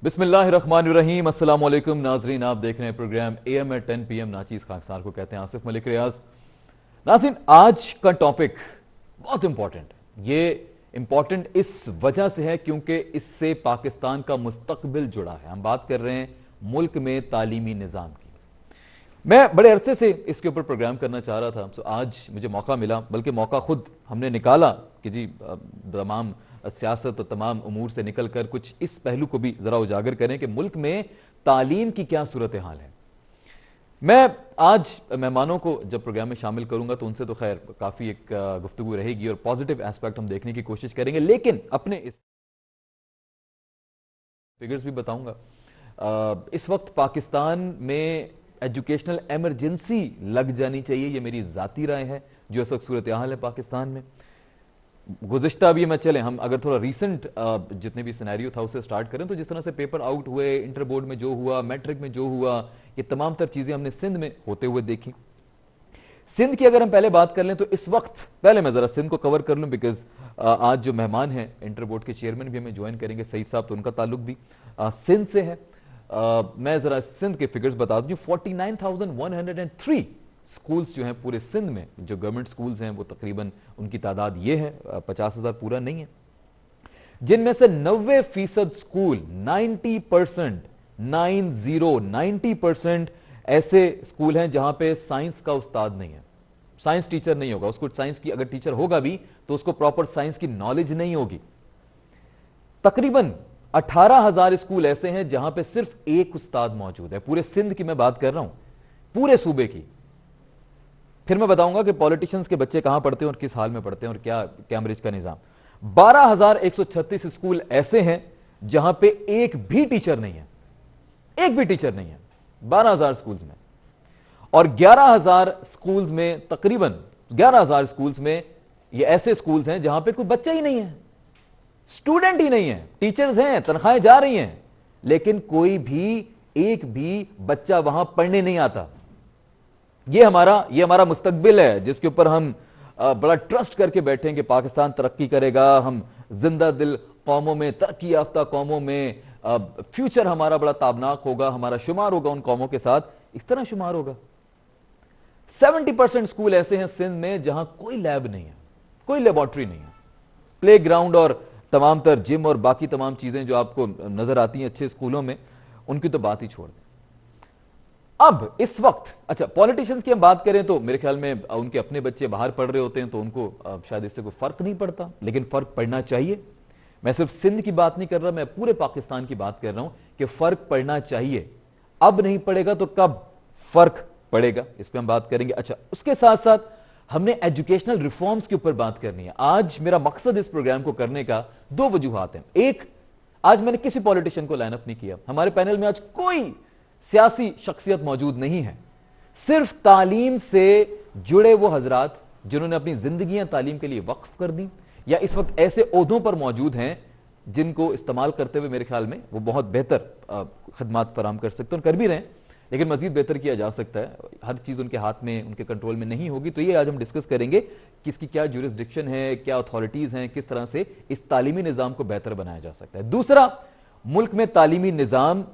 बिस्मिल्लाहिर्रहमानिर्रहीम। अस्सलाम वालेकुम नाजरीन, आप देख रहे हैं प्रोग्राम AM at 10 PM। नाचीज खाकसार को कहते हैं आसिफ मलिक रियाज। नाज़रीन, आज का टॉपिक बहुत इंपॉर्टेंट है। ये इंपॉर्टेंट इस वजह से है क्योंकि इससे पाकिस्तान का मुस्तकबिल जुड़ा है। हम बात कर रहे हैं मुल्क में तालीमी निज़ाम की। मैं बड़े अरसे से इसके ऊपर प्रोग्राम करना चाह रहा था, तो आज मुझे मौका मिला, बल्कि मौका खुद हमने निकाला कि जी तमाम सियासत और तमाम उमूर से निकल कर कुछ इस पहलू को भी जरा उजागर करें कि मुल्क में तालीम की क्या सूरत हाल है। मैं आज मेहमानों को जब प्रोग्राम में शामिल करूंगा तो उनसे तो खैर काफी एक गुफ्तगू रहेगी और पॉजिटिव एस्पेक्ट हम देखने की कोशिश करेंगे, लेकिन अपने इस फिगर्स भी बताऊंगा। इस वक्त पाकिस्तान में एजुकेशनल इमरजेंसी लग जानी चाहिए, ये मेरी जाती राय है। जो इस वक्त सूरत हाल है पाकिस्तान में, गुज़िश्ता भी मैं चलें, हम अगर थोड़ा रीसेंट जितने भी सिनेरियो था उससे स्टार्ट करें तो जिस तरह से पेपर आउट हुए, इंटर बोर्ड में जो हुआ, मैट्रिक में जो हुआ, ये तमाम तर चीजें हमने सिंध में होते हुए देखी। सिंध की अगर हम पहले बात कर लें तो इस वक्त, पहले मैं जरा सिंध को कवर कर लूं बिकॉज आज जो मेहमान हैं इंटर बोर्ड के चेयरमैन भी हमें ज्वाइन करेंगे, सईद साहब, तो उनका ताल्लुक भी सिंध से है। मैं जरा सिंध के फिगर्स बता दूं। 49,103 स्कूल्स जो हैं पूरे सिंध में, जो गवर्नमेंट स्कूल्स हैं, वो तकरीबन उनकी तादाद ये है, 50,000 पूरा नहीं है, जिनमें से 90% स्कूल, 90%, 90% ऐसे स्कूल हैं जहां पे साइंस का उस्ताद नहीं है, साइंस टीचर नहीं होगा। उसको साइंस की अगर टीचर होगा भी तो उसको प्रॉपर साइंस की नॉलेज नहीं होगी। तकरीबन 18,000 स्कूल ऐसे हैं जहां पे सिर्फ एक उस्ताद मौजूद है। पूरे सिंध की मैं बात कर रहा हूं, पूरे सूबे की। फिर मैं बताऊंगा कि पॉलिटिशियंस के बच्चे कहां पढ़ते हैं और किस हाल में पढ़ते हैं और क्या कैम्ब्रिज का निजाम। 12,136 स्कूल ऐसे हैं जहां पे एक भी टीचर नहीं है, एक भी टीचर नहीं है 12,000 स्कूल्स में। और 11,000 स्कूल्स में, तकरीबन 11,000 स्कूल्स में ये ऐसे स्कूल्स हैं जहां पे कोई बच्चा ही नहीं है, स्टूडेंट ही नहीं है। टीचर्स हैं, तनख्वाहें जा रही हैं, लेकिन कोई भी, एक भी बच्चा वहां पढ़ने नहीं आता। ये हमारा मुस्तकबिल है जिसके ऊपर हम बड़ा ट्रस्ट करके बैठे हैं कि पाकिस्तान तरक्की करेगा, हम जिंदा दिल कौमों में, तरक्की याफ्ता कौमों में, फ्यूचर हमारा बड़ा ताबनाक होगा, हमारा शुमार होगा उन कौमों के साथ, इस तरह शुमार होगा। 70% स्कूल ऐसे हैं सिंध में जहां कोई लैब नहीं है, कोई लेबोरेटरी नहीं है। प्ले ग्राउंड और तमाम तर जिम और बाकी तमाम चीजें जो आपको नजर आती हैं अच्छे स्कूलों में, उनकी तो बात ही छोड़ दें। अब इस वक्त, अच्छा, पॉलिटिशियंस की हम बात करें तो मेरे ख्याल में उनके अपने बच्चे बाहर पढ़ रहे होते हैं तो उनको शायद इससे कोई फर्क नहीं पड़ता, लेकिन फर्क पड़ना चाहिए। मैं सिर्फ सिंध की बात नहीं कर रहा, मैं पूरे पाकिस्तान की बात कर रहा हूं कि फर्क पड़ना चाहिए। अब नहीं पड़ेगा तो कब फर्क पड़ेगा, इस पर हम बात करेंगे। अच्छा, उसके साथ साथ हमने एजुकेशनल रिफॉर्म्स के ऊपर बात करनी है। आज मेरा मकसद इस प्रोग्राम को करने का दो वजूहात हैं। एक, आज मैंने किसी पॉलिटिशियन को लाइनअप नहीं किया, हमारे पैनल में आज कोई सियासी शख्सियत मौजूद नहीं है, सिर्फ तालीम से जुड़े वो हजरात जिन्होंने अपनी जिंदगियां तालीम के लिए वक्फ कर दी या इस वक्त ऐसे ओहदों पर मौजूद हैं जिनको इस्तेमाल करते हुए मेरे ख्याल में वो बहुत बेहतर खदमात फराम कर सकते हैं, कर भी रहे हैं, लेकिन मजीद बेहतर किया जा सकता है। हर चीज उनके हाथ में, उनके कंट्रोल में नहीं होगी। तो ये आज हम डिस्कस करेंगे कि इसकी क्या ज्यूरिसडिक्शन है, क्या अथॉरिटीज हैं, किस तरह से इस तालीमी निजाम को बेहतर बनाया जा सकता है। दूसरा, मुल्क में तालीमी निजाम,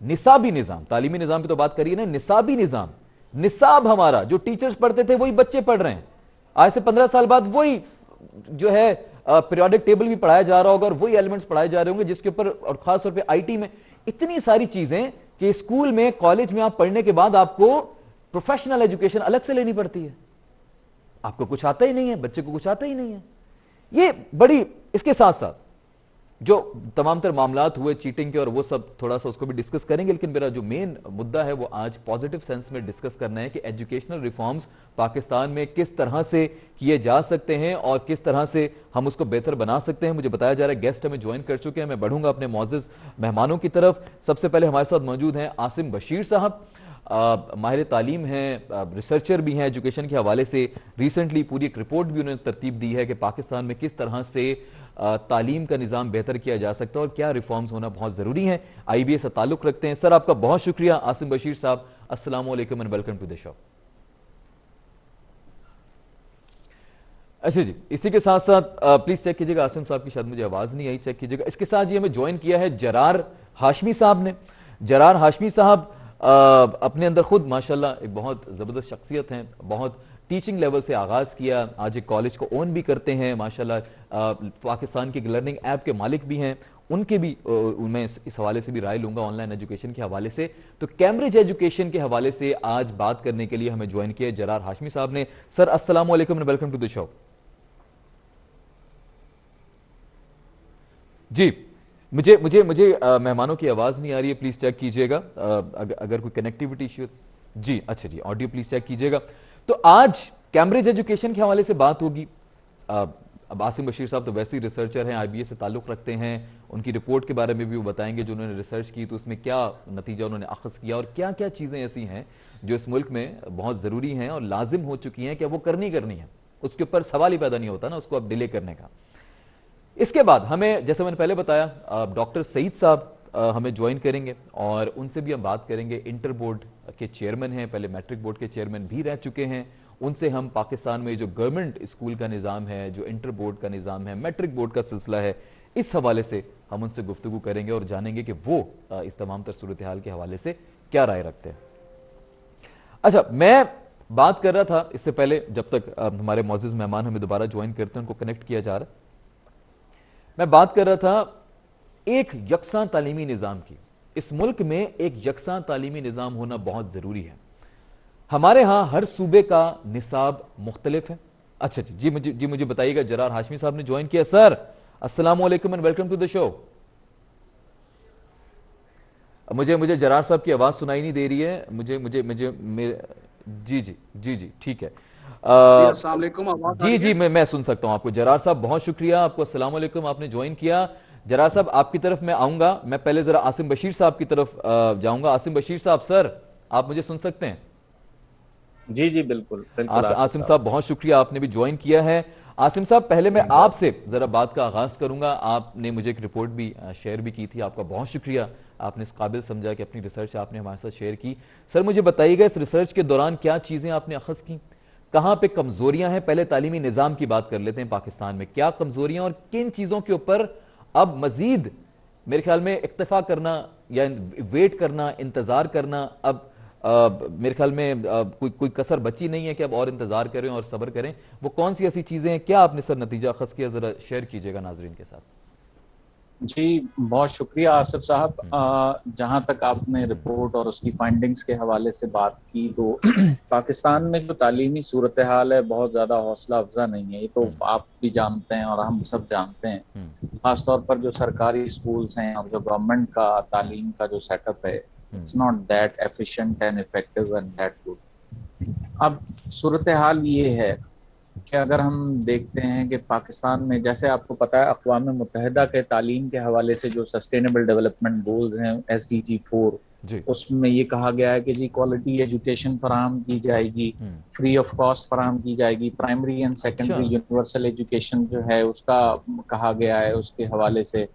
निसाबी निजाम, तालीमी निजाम की तो बात करिए ना, निसाबी निजाम, निसाब हमारा जो टीचर्स पढ़ते थे वही बच्चे पढ़ रहे हैं। आज से 15 साल बाद वही जो है पीरियोडिक टेबल भी पढ़ाया जा रहा होगा और वही एलिमेंट्स पढ़ाए जा रहे होंगे, जिसके ऊपर और खास तौर पे आईटी में इतनी सारी चीजें कि स्कूल में, कॉलेज में आप पढ़ने के बाद आपको प्रोफेशनल एजुकेशन अलग से लेनी पड़ती है। आपको कुछ आता ही नहीं है, बच्चे को कुछ आता ही नहीं है। ये बड़ी, इसके साथ साथ जो तमाम तर मामलात हुए चीटिंग के और वो सब थोड़ा सा उसको भी डिस्कस करेंगे, लेकिन मेरा जो मेन मुद्दा है वो आज पॉजिटिव सेंस में डिस्कस करना है कि एजुकेशनल रिफॉर्म्स पाकिस्तान में किस तरह से किए जा सकते हैं और किस तरह से हम उसको बेहतर बना सकते हैं। मुझे बताया जा रहा है गेस्ट हमें ज्वाइन कर चुके हैं। मैं बढ़ूंगा अपने मौजूद मेहमानों की तरफ। सबसे पहले हमारे साथ मौजूद हैं आसिम बशीर साहब, माहिर तालीम हैं, रिसर्चर भी हैं एजुकेशन के हवाले से। रिसेंटली पूरी एक रिपोर्ट भी उन्होंने तरतीब दी है कि पाकिस्तान में किस तरह से तालीम का निज़ाम बेहतर किया जा सकता है और क्या रिफॉर्म्स होना बहुत ज़रूरी है। IBA से ताल्लुक़ रखते हैं। सर, आपका बहुत शुक्रिया। आसिम बशीर साहब, अस्सलाम वालेकुम and welcome to the show. अच्छा जी, इसी के साथ साथ प्लीज चेक कीजिएगा, आसिम साहब की शायद मुझे आवाज नहीं आई, चेक कीजिएगा। इसके साथ जी हमें ज्वाइन किया है जरार हाशमी साहब ने। जरार हाशमी साहब अपने अंदर खुद माशाल्लाह एक बहुत ज़बरदस्त शख्सियत हैं, बहुत टीचिंग लेवल से आगाज़ किया, आज एक कॉलेज को ओन भी करते हैं माशाल्लाह, पाकिस्तान के लर्निंग ऐप के मालिक भी हैं। उनके भी मैं इस हवाले से भी राय लूंगा ऑनलाइन एजुकेशन के हवाले से। तो कैम्ब्रिज एजुकेशन के हवाले से आज बात करने के लिए हमें ज्वाइन किया जरार हाशमी साहब ने। सर अस्सलाम वालेकुम and welcome to the show. जी, मुझे मुझे मुझे मेहमानों की आवाज नहीं आ रही है, प्लीज चेक कीजिएगा अगर कोई कनेक्टिविटी इश्यू। जी अच्छा जी, ऑडियो प्लीज चेक कीजिएगा। तो आज कैम्ब्रिज एजुकेशन के हवाले से बात होगी। अब आसिम बशीर साहब तो वैसे ही रिसर्चर हैं, आईबीएस से ताल्लुक रखते हैं, उनकी रिपोर्ट के बारे में भी वो बताएंगे जो उन्होंने रिसर्च की, तो उसमें क्या नतीजा उन्होंने अखज़ किया और क्या क्या चीज़ें ऐसी हैं जो इस मुल्क में बहुत ज़रूरी हैं और लाजिम हो चुकी हैं कि वो करनी है, उसके ऊपर सवाल ही पैदा नहीं होता ना उसको अब डिले करने का। इसके बाद हमें, जैसे मैंने पहले बताया, डॉक्टर सईद साहब हमें ज्वाइन करेंगे और उनसे भी हम बात करेंगे। इंटर बोर्ड के चेयरमैन हैं, पहले मैट्रिक बोर्ड के चेयरमैन भी रह चुके हैं। उनसे हम पाकिस्तान में जो गवर्नमेंट स्कूल का निज़ाम है, जो इंटर बोर्ड का निज़ाम है, मैट्रिक बोर्ड का सिलसिला है, इस हवाले से हम उनसे गुफ्तगू करेंगे और जानेंगे कि वो इस तमाम तर सूरत हाल के हवाले से क्या राय रखते हैं। अच्छा, मैं बात कर रहा था इससे पहले, जब तक हमारे मौजूद मेहमान हमें दोबारा ज्वाइन करते हैं, उनको कनेक्ट किया जा रहा है, मैं बात कर रहा था एक यकसा तालीमी निज़ाम की। इस मुल्क में एक यकसा तालीमी निज़ाम होना बहुत ज़रूरी है। हमारे यहां हर सूबे का निसाब मुख्तलिफ है। अच्छा जी मुझे बताइएगा, जरार हाशमी साहब ने ज्वाइन किया। सर अस्सलाम वालेकुम and welcome to the show. मुझे जरार साहब की आवाज़ सुनाई नहीं दे रही है। मुझे मुझे मुझे जी ठीक है। जी मैं सुन सकता हूं आपको। जरार साहब बहुत शुक्रिया आपको, अस्सलाम वालेकुम, आपने ज्वाइन किया। जरार साहब आपकी तरफ मैं आऊंगा, मैं पहले जरा आसिम बशीर साहब की तरफ जाऊंगा। आसिम बशीर साहब, सर आप मुझे सुन सकते हैं? जी जी बिल्कुल बिल्कुल। आसिम साहब बहुत शुक्रिया, आपने भी ज्वाइन किया है। आसिम साहब, पहले मैं आपसे जरा बात का आगाज करूंगा। आपने मुझे एक रिपोर्ट भी शेयर भी की थी, आपका बहुत शुक्रिया, आपने इस काबिल समझा कि अपनी रिसर्च आपने हमारे साथ शेयर की। सर मुझे बताइएगा, इस रिसर्च के दौरान क्या चीजें आपने अखज़ की, कहां पे कमजोरियां हैं? पहले तालीमी निजाम की बात कर लेते हैं। पाकिस्तान में क्या कमजोरियां और किन चीजों के ऊपर अब मजीद मेरे ख्याल में इक्तफा करना या वेट करना, इंतजार करना, अब मेरे ख्याल में कोई कसर बची नहीं है कि अब और इंतजार करें और सब्र करें। वो कौन सी ऐसी चीजें हैं, क्या आपने सर नतीजा अखज़ किया, जरा शेयर कीजिएगा नाजरीन के साथ। जी बहुत शुक्रिया आसिफ साहब। जहाँ तक आपने रिपोर्ट और उसकी फाइंडिंग्स के हवाले से बात की, तो पाकिस्तान में जो तालीमी सूरत हाल है बहुत ज़्यादा हौसला अफजा नहीं है। ये तो आप भी जानते हैं और हम सब जानते हैं। खासतौर पर जो सरकारी स्कूल्स हैं और जो गवर्नमेंट का तालीम का जो सेटअप है, it's not that efficient and effective and that good. अब सूरत हाल ये है कि अगर हम देखते हैं कि पाकिस्तान में, जैसे आपको पता है, अक़वाम मुत्तहिदा के तालीम के हवाले से जो सस्टेनेबल डेवलपमेंट गोल्स हैं SDG 4, उसमें ये कहा गया है कि जी क्वालिटी एजुकेशन फराहम की जाएगी, फ्री ऑफ कॉस्ट फराहम की जाएगी। Primary and secondary universal education जो है उसका कहा गया है उसके हवाले से।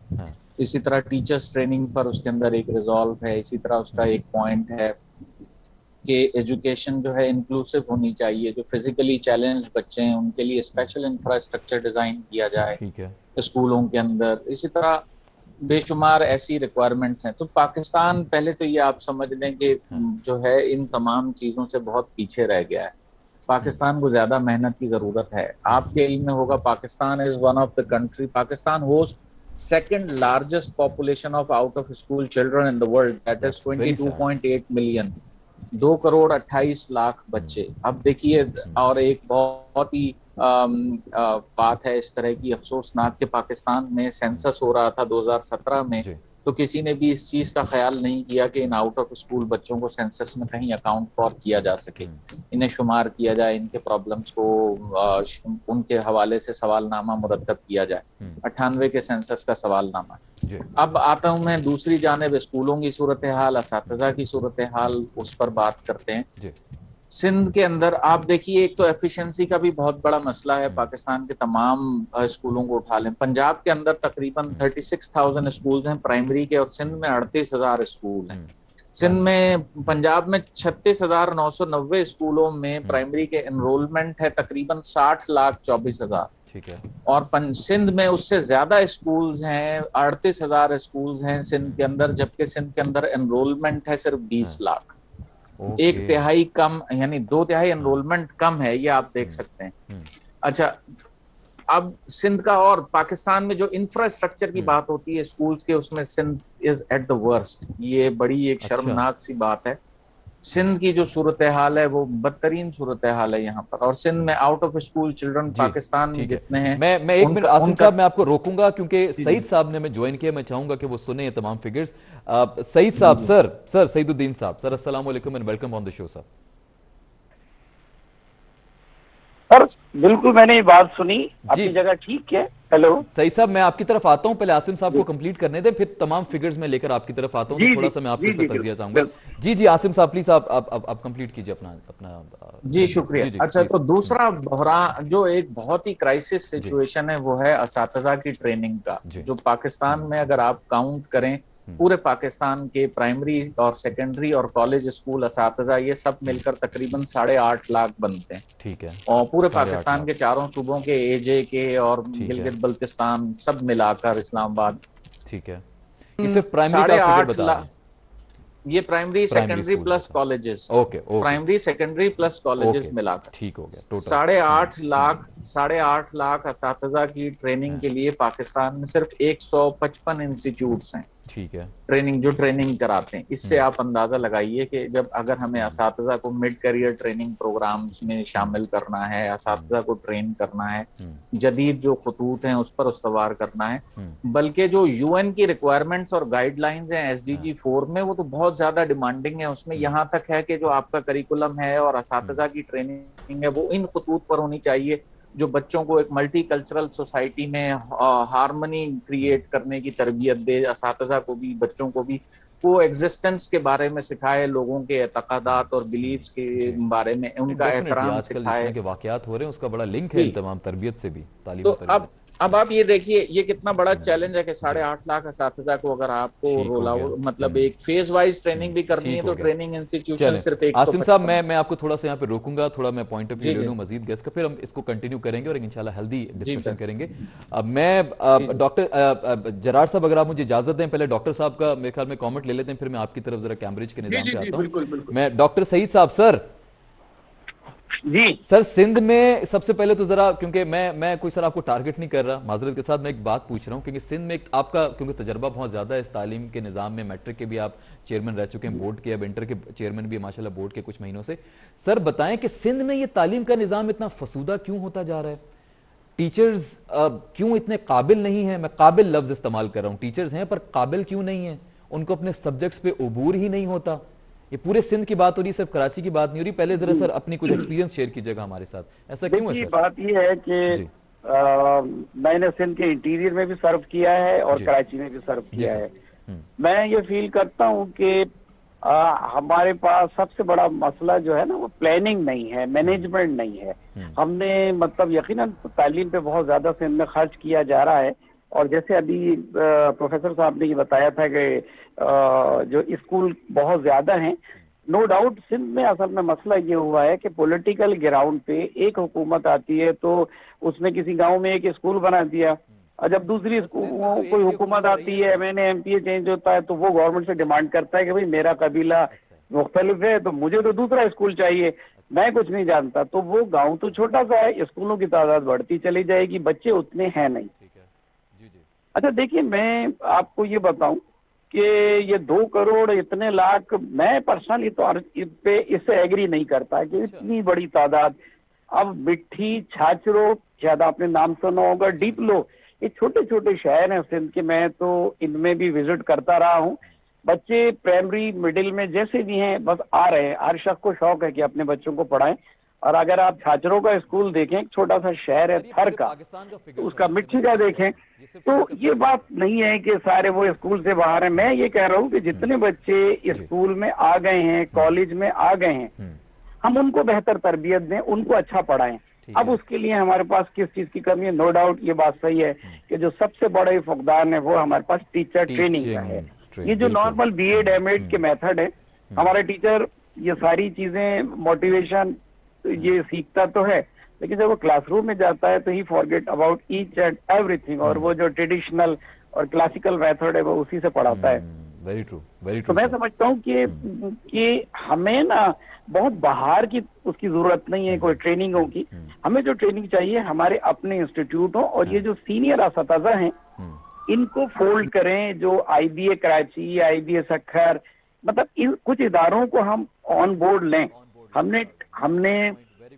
इसी तरह टीचर्स ट्रेनिंग पर उसके अंदर एक रिजॉल्व है। इसी तरह उसका एक पॉइंट है कि एजुकेशन जो है इंक्लूसिव होनी चाहिए। जो फिजिकली चैलेंज बच्चे हैं उनके लिए स्पेशल इंफ्रास्ट्रक्चर डिजाइन किया जाए स्कूलों के अंदर। इसी तरह बेशुमार ऐसी रिक्वायरमेंट्स हैं। तो पाकिस्तान, पहले तो ये आप समझ लें कि जो है इन तमाम चीज़ों से बहुत पीछे रह गया है। पाकिस्तान को ज़्यादा मेहनत की ज़रूरत है। आपके इल्म में होगा, Pakistan is one of the country, Pakistan host second largest population of out of school children in the world, that is 22.8 million, 2,28,00,000 बच्चे। अब देखिए, और एक बहुत ही बात है इस तरह की अफसोसनाक कि पाकिस्तान में सेंसस हो रहा था 2017 में, तो किसी ने भी इस चीज़ का ख्याल नहीं किया कि इन आउट ऑफ स्कूल बच्चों को सेंसस में कहीं अकाउंट फॉर किया जा सके, इन्हें शुमार किया जाए, इनके प्रॉब्लम्स को उनके हवाले से सवालनामा मुरतब किया जाए। 98 के सेंसस का सवालनामा। अब आता हूँ मैं दूसरी जानिब, स्कूलों की सूरत हाल, असातिज़ा की सूरत हाल, उस पर बात करते हैं। सिंध के अंदर आप देखिए, एक तो एफिशिएंसी का भी बहुत बड़ा मसला है। पाकिस्तान के तमाम स्कूलों को उठा लें, पंजाब के अंदर तकरीबन 36,000 स्कूल्स हैं प्राइमरी के, और सिंध में 38,000 स्कूल हैं। सिंध में, पंजाब में 36,990 स्कूलों में प्राइमरी के एनरोलमेंट है तकरीबन 60,24,000। ठीक है। और सिंध में उससे ज्यादा स्कूल्स हैं, 38,000 स्कूल्स हैं सिंध के अंदर, जबकि सिंध के अंदर एनरोलमेंट है सिर्फ 20 हाँ। लाख। एक ओके। तिहाई कम, यानी 2 तिहाई हाँ। एनरोलमेंट कम है, ये आप देख हम्म। सकते हैं। हम्म। अच्छा, अब सिंध का और पाकिस्तान में जो इंफ्रास्ट्रक्चर की हम्म। बात होती है स्कूल्स के, उसमें Sindh is at the worst. ये बड़ी एक अच्छा। शर्मनाक सी बात है। हम्म। सिंध की जो सूरत हाल है वो बदतरीन सूरत हाल है यहाँ पर। और सिंध में आउट ऑफ स्कूल चिल्ड्रन जी। पाकिस्तान में ठीक है। जितने हैं, मैं एक मिनट उनका आसिम उनका साहब, मैं आपको रोकूंगा क्योंकि जी जी सईद साहब ने मैं ज्वाइन किया, मैं चाहूंगा कि वो सुने ये तमाम फिगर्स। सईद जी साहब, जी सर सईदुद्दीन साहब, सर अस्सलाम वालेकुम and welcome on the show sir. Sir बिल्कुल मैंने ये बात सुनी, जी अपनी जगह ठीक है। हेलो। सही साहब, मैं आपकी तरफ आता हूं, पहले आसिम साहब जी को कंप्लीट करने दें, फिर तमाम फिगर्स में लेकर आपकी तरफ आता हूं, तो जी थोड़ा जी सा मैं आपके जी उस पर जी तजिया बिल्कुल चाहूंगा। बिल्कुल। जी जी आसिम साहब प्लीज आप कंप्लीट कीजिए अपना अपना जी स्टेटमेंट। शुक्रिया। जी जी अच्छा, प्लीज। तो दूसरा बहरान जो एक बहुत ही क्राइसिस जी सिचुएशन है वो है असातिज़ा की ट्रेनिंग का। जी। जो पाकिस्तान में अगर आप काउंट करें, पूरे पाकिस्तान के प्राइमरी और सेकेंडरी और कॉलेज स्कूल असातिज़ा ये सब मिलकर तकरीबन 8.5 लाख बनते हैं। ठीक है। और पूरे 8.5 लाख। पाकिस्तान के चारों सूबों के एजे के और ठीक है। गिलगित बल्तिस्तान सब मिलाकर इस्लामाबाद ठीक है। ये सिर्फ प्राइमरी का साढ़े आप फिगर आठ बता रहे लाख हैं? ये primary primary secondary school plus बता कॉलेजेस, रहे, okay okay. Primary secondary plus colleges okay मिलाकर ठीक हो गया टोटल। साढ़े आठ लाख असातिज़ा की ट्रेनिंग के लिए पाकिस्तान में सिर्फ 155 इंस्टीट्यूट्स हैं ठीक है। जो ट्रेनिंग कराते हैं। इससे हम्म। आप अंदाजा लगाइए कि जब अगर हमें हम्म। असातिज़ा को मिड करियर ट्रेनिंग प्रोग्राम्स में हम्म। शामिल करना है, हम्म। असातिज़ा को ट्रेन करना है, हम्म। जदीद जो खतूत हैं उस पर उस्तवार करना है, हम्म। बल्कि जो यूएन की रिक्वायरमेंट्स और गाइडलाइंस हैं हाँ। एसडीजी 4 में, वो तो बहुत ज्यादा डिमांडिंग है। उसमें हम्म। यहाँ तक है कि जो आपका करिकुलम है और हम्म। असातिज़ा की ट्रेनिंग है वो इन खतूत पर होनी चाहिए जो बच्चों को एक मल्टी कल्चरल सोसाइटी में हारमनी हम्म। क्रिएट करने की तरबियत दे, असातिज़ा को भी बच्चों को भी वो एग्जिस्टेंस के बारे में सिखाए, लोगों के एतकादात और बिलीफ्स के जी बारे में उनका डेफिनेटली एहतराम आजकल जिस तरह सिखाए। के वाकयात हो रहे हैं उसका बड़ा लिंक है इन जी, तमाम तरबियत से भी, तालीम तो और तरबियत अब से। आप ये देखिए ये कितना बड़ा चैलेंज है कि जी 8.5 लाख असातिज़ा को अगर आपको ठीक हो रोल गया। आउट, मतलब एक फेज वाइज ट्रेनिंग भी करनी है, ठीक हो तो गया। ट्रेनिंग इंस्टीट्यूशन चलें सिर्फ आसिम साहब, 155 मैं आपको थोड़ा सा यहाँ पे रोकूंगा, थोड़ा मैं पॉइंट ऑफ व्यू जी ले जी लूँ मजीद गेस्ट का, फिर हम इसको कंटिन्यू करेंगे और इंशाल्लाह हेल्दी जी डिस्कशन सर करेंगे। अब मैं जी जी डॉक्टर जरार साहब अगर आप मुझे इजाजत दें, पहले डॉक्टर साहब का मेरे ख्याल में कमेंट ले लेते हैं, फिर मैं आपकी तरफ जरा कैम्ब्रिज के जी निज़ाम जी पे जी आता हूँ। बिल्कुल बिल्कुल। मैं डॉक्टर सईद साहब सर, जी सर सिंध में सबसे पहले तो जरा, क्योंकि मैं कोई सर आपको टारगेट नहीं कर रहा, माजरत के साथ मैं एक बात पूछ रहा हूँ, क्योंकि सिंध में आपका क्योंकि तजर्बा बहुत ज़्यादा है इस तालीम के निज़ाम में, मैट्रिक के भी आप चेयरमैन रह चुके हैं, बोर्ड के, अब इंटर के चेयरमैन भी माशाल्लाह बोर्ड के कुछ महीनों से। सर बताएं कि सिंध में ये तालीम का निज़ाम इतना फसूदा क्यों होता जा रहा है? टीचर्स क्यों इतने काबिल नहीं है? मैं काबिल लफ्ज़ इस्तेमाल कर रहा हूँ, टीचर्स हैं पर काबिल क्यों नहीं है? उनको अपने सब्जेक्ट्स पे उबूर ही नहीं होता। ये पूरे सिंध की बात हो रही है, सिर्फ कराची की बात नहीं हो रही। पहले जरा सर अपनी कुछ एक्सपीरियंस शेयर कीजिएगा हमारे साथ, ऐसा क्यों है देखिए, सर? बात ये है कि जी मैंने सिंध के इंटीरियर में भी सर्व किया है और जी कराची में भी सर्व जी किया सर। है। मैं ये फील करता हूँ कि हमारे पास सबसे बड़ा मसला जो है ना, वो प्लानिंग नहीं है, मैनेजमेंट नहीं है। हमने मतलब यकीनन तालीम पे बहुत ज्यादा सिंध में खर्च किया जा रहा है। और जैसे अभी प्रोफेसर साहब ने ये बताया था कि जो स्कूल बहुत ज्यादा हैं, नो डाउट सिंध में असल में मसला ये हुआ है कि पॉलिटिकल ग्राउंड पे एक हुकूमत आती है तो उसने किसी गांव में एक स्कूल बना दिया, और जब दूसरी सर सिंध में तो एक कोई ही हुकूमत हुकूमत रही आती है है, सर। एमएनए एमपीए चेंज होता है, तो वो गवर्नमेंट से डिमांड करता है कि भाई मेरा कबीला अच्छा मुख्तलिफ है तो मुझे तो दूसरा स्कूल चाहिए, अच्छा। मैं कुछ नहीं जानता। तो वो गांव तो छोटा सा है, स्कूलों की तादाद बढ़ती चली जाएगी, बच्चे उतने हैं नहीं। ठीक है। जी जी। अच्छा देखिए, मैं आपको ये बताऊं कि ये 2 करोड़ इतने लाख, मैं पर्सनली तो पे इससे एग्री नहीं करता कि अच्छा। इतनी बड़ी तादाद। अब मिट्टी, छाछरो, शायद आपने नाम सुना होगा, जी जी। डीपलो, ये छोटे छोटे शहर हैं सिंध के, मैं तो इनमें भी विजिट करता रहा हूँ। बच्चे प्राइमरी मिडिल में जैसे भी हैं बस आ रहे हैं, हर शख्स को शौक है कि अपने बच्चों को पढ़ाएं। और अगर आप छाछरों का स्कूल देखें, एक छोटा सा शहर है सर ये थर पूरे का, पाकिस्तान का तो फिगर था, उसका ये सिर्फ मिट्टी का सिंध का देखें, नहीं, ये सिर्फ तो सिंध का ये फिगर बात नहीं। नहीं है कि सारे वो स्कूल से बाहर हैं। मैं ये कह रहा हूँ कि जितने बच्चे जी। स्कूल में आ गए हैं, कॉलेज में आ गए हैं, हम उनको बेहतर तरबियत दें, उनको अच्छा पढ़ाएं। ठीक अब है। उसके लिए हमारे पास किस चीज की कमी है? नो डाउट ये बात सही है कि जो सबसे बड़ा ही फुकदान है वो हमारे पास टीचर ट्रेनिंग का है। टीचिंग ये ट्रेन जो बिल्कुल। नॉर्मल बीएड एमएड के मेथड है, हमारा टीचर ये सारी चीजें मोटिवेशन ये सीखता तो है, लेकिन जब वो क्लासरूम में जाता है तो ही forget about each and everything, और वो जो ट्रेडिशनल और क्लासिकल मेथड है वो उसी से पढ़ाता है। वेरी ट्रू, वेरी तो ट्रू। मैं समझता हूँ कि हमें ना बहुत बाहर की उसकी जरूरत नहीं है कोई ट्रेनिंगों की। हमें जो ट्रेनिंग चाहिए हमारे अपने इंस्टीट्यूट हो, और ये जो सीनियर असतज़ा हैं इनको फोल्ड करें, जो आईबीए कराची, आईबीए सक्खर, मतलब इन कुछ इदारों को हम ऑन बोर्ड लें। हमने हमने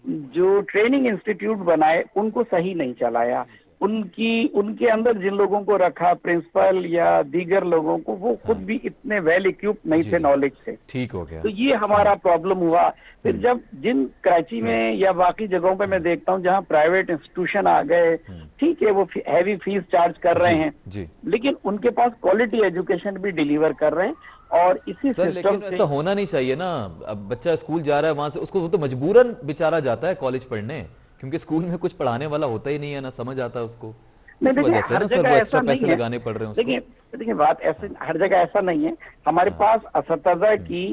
जो ट्रेनिंग इंस्टीट्यूट बनाए उनको सही नहीं चलाया, उनके अंदर जिन लोगों को रखा, प्रिंसिपल या दीगर लोगों को, वो खुद भी इतने वेल इक्विप्ड नहीं थे नॉलेज से। ठीक हो गया। तो ये हमारा प्रॉब्लम हुआ। फिर जब जिन कराची में या बाकी जगहों पे मैं देखता हूँ जहाँ प्राइवेट इंस्टीट्यूशन आ गए, ठीक है वो हैवी फीस चार्ज कर रहे हैं, लेकिन उनके पास क्वालिटी एजुकेशन भी डिलीवर कर रहे हैं। और इसी सर लेकिन ऐसा होना नहीं चाहिए ना। अब बच्चा स्कूल जा रहा है, वहां से उसको वो तो मजबूरन बेचारा जाता है कॉलेज पढ़ने, क्योंकि स्कूल में कुछ पढ़ाने वाला होता ही नहीं है, ना समझ आता है उसको। नहीं, इस वजह से हर ना सर जगह वो ऐसा एक्स्ट्रा नहीं पैसे है। लगाने पड़ रहे हैं उसको। देखिए बात ऐसे हर जगह ऐसा नहीं है। हमारे पास असतज़ा की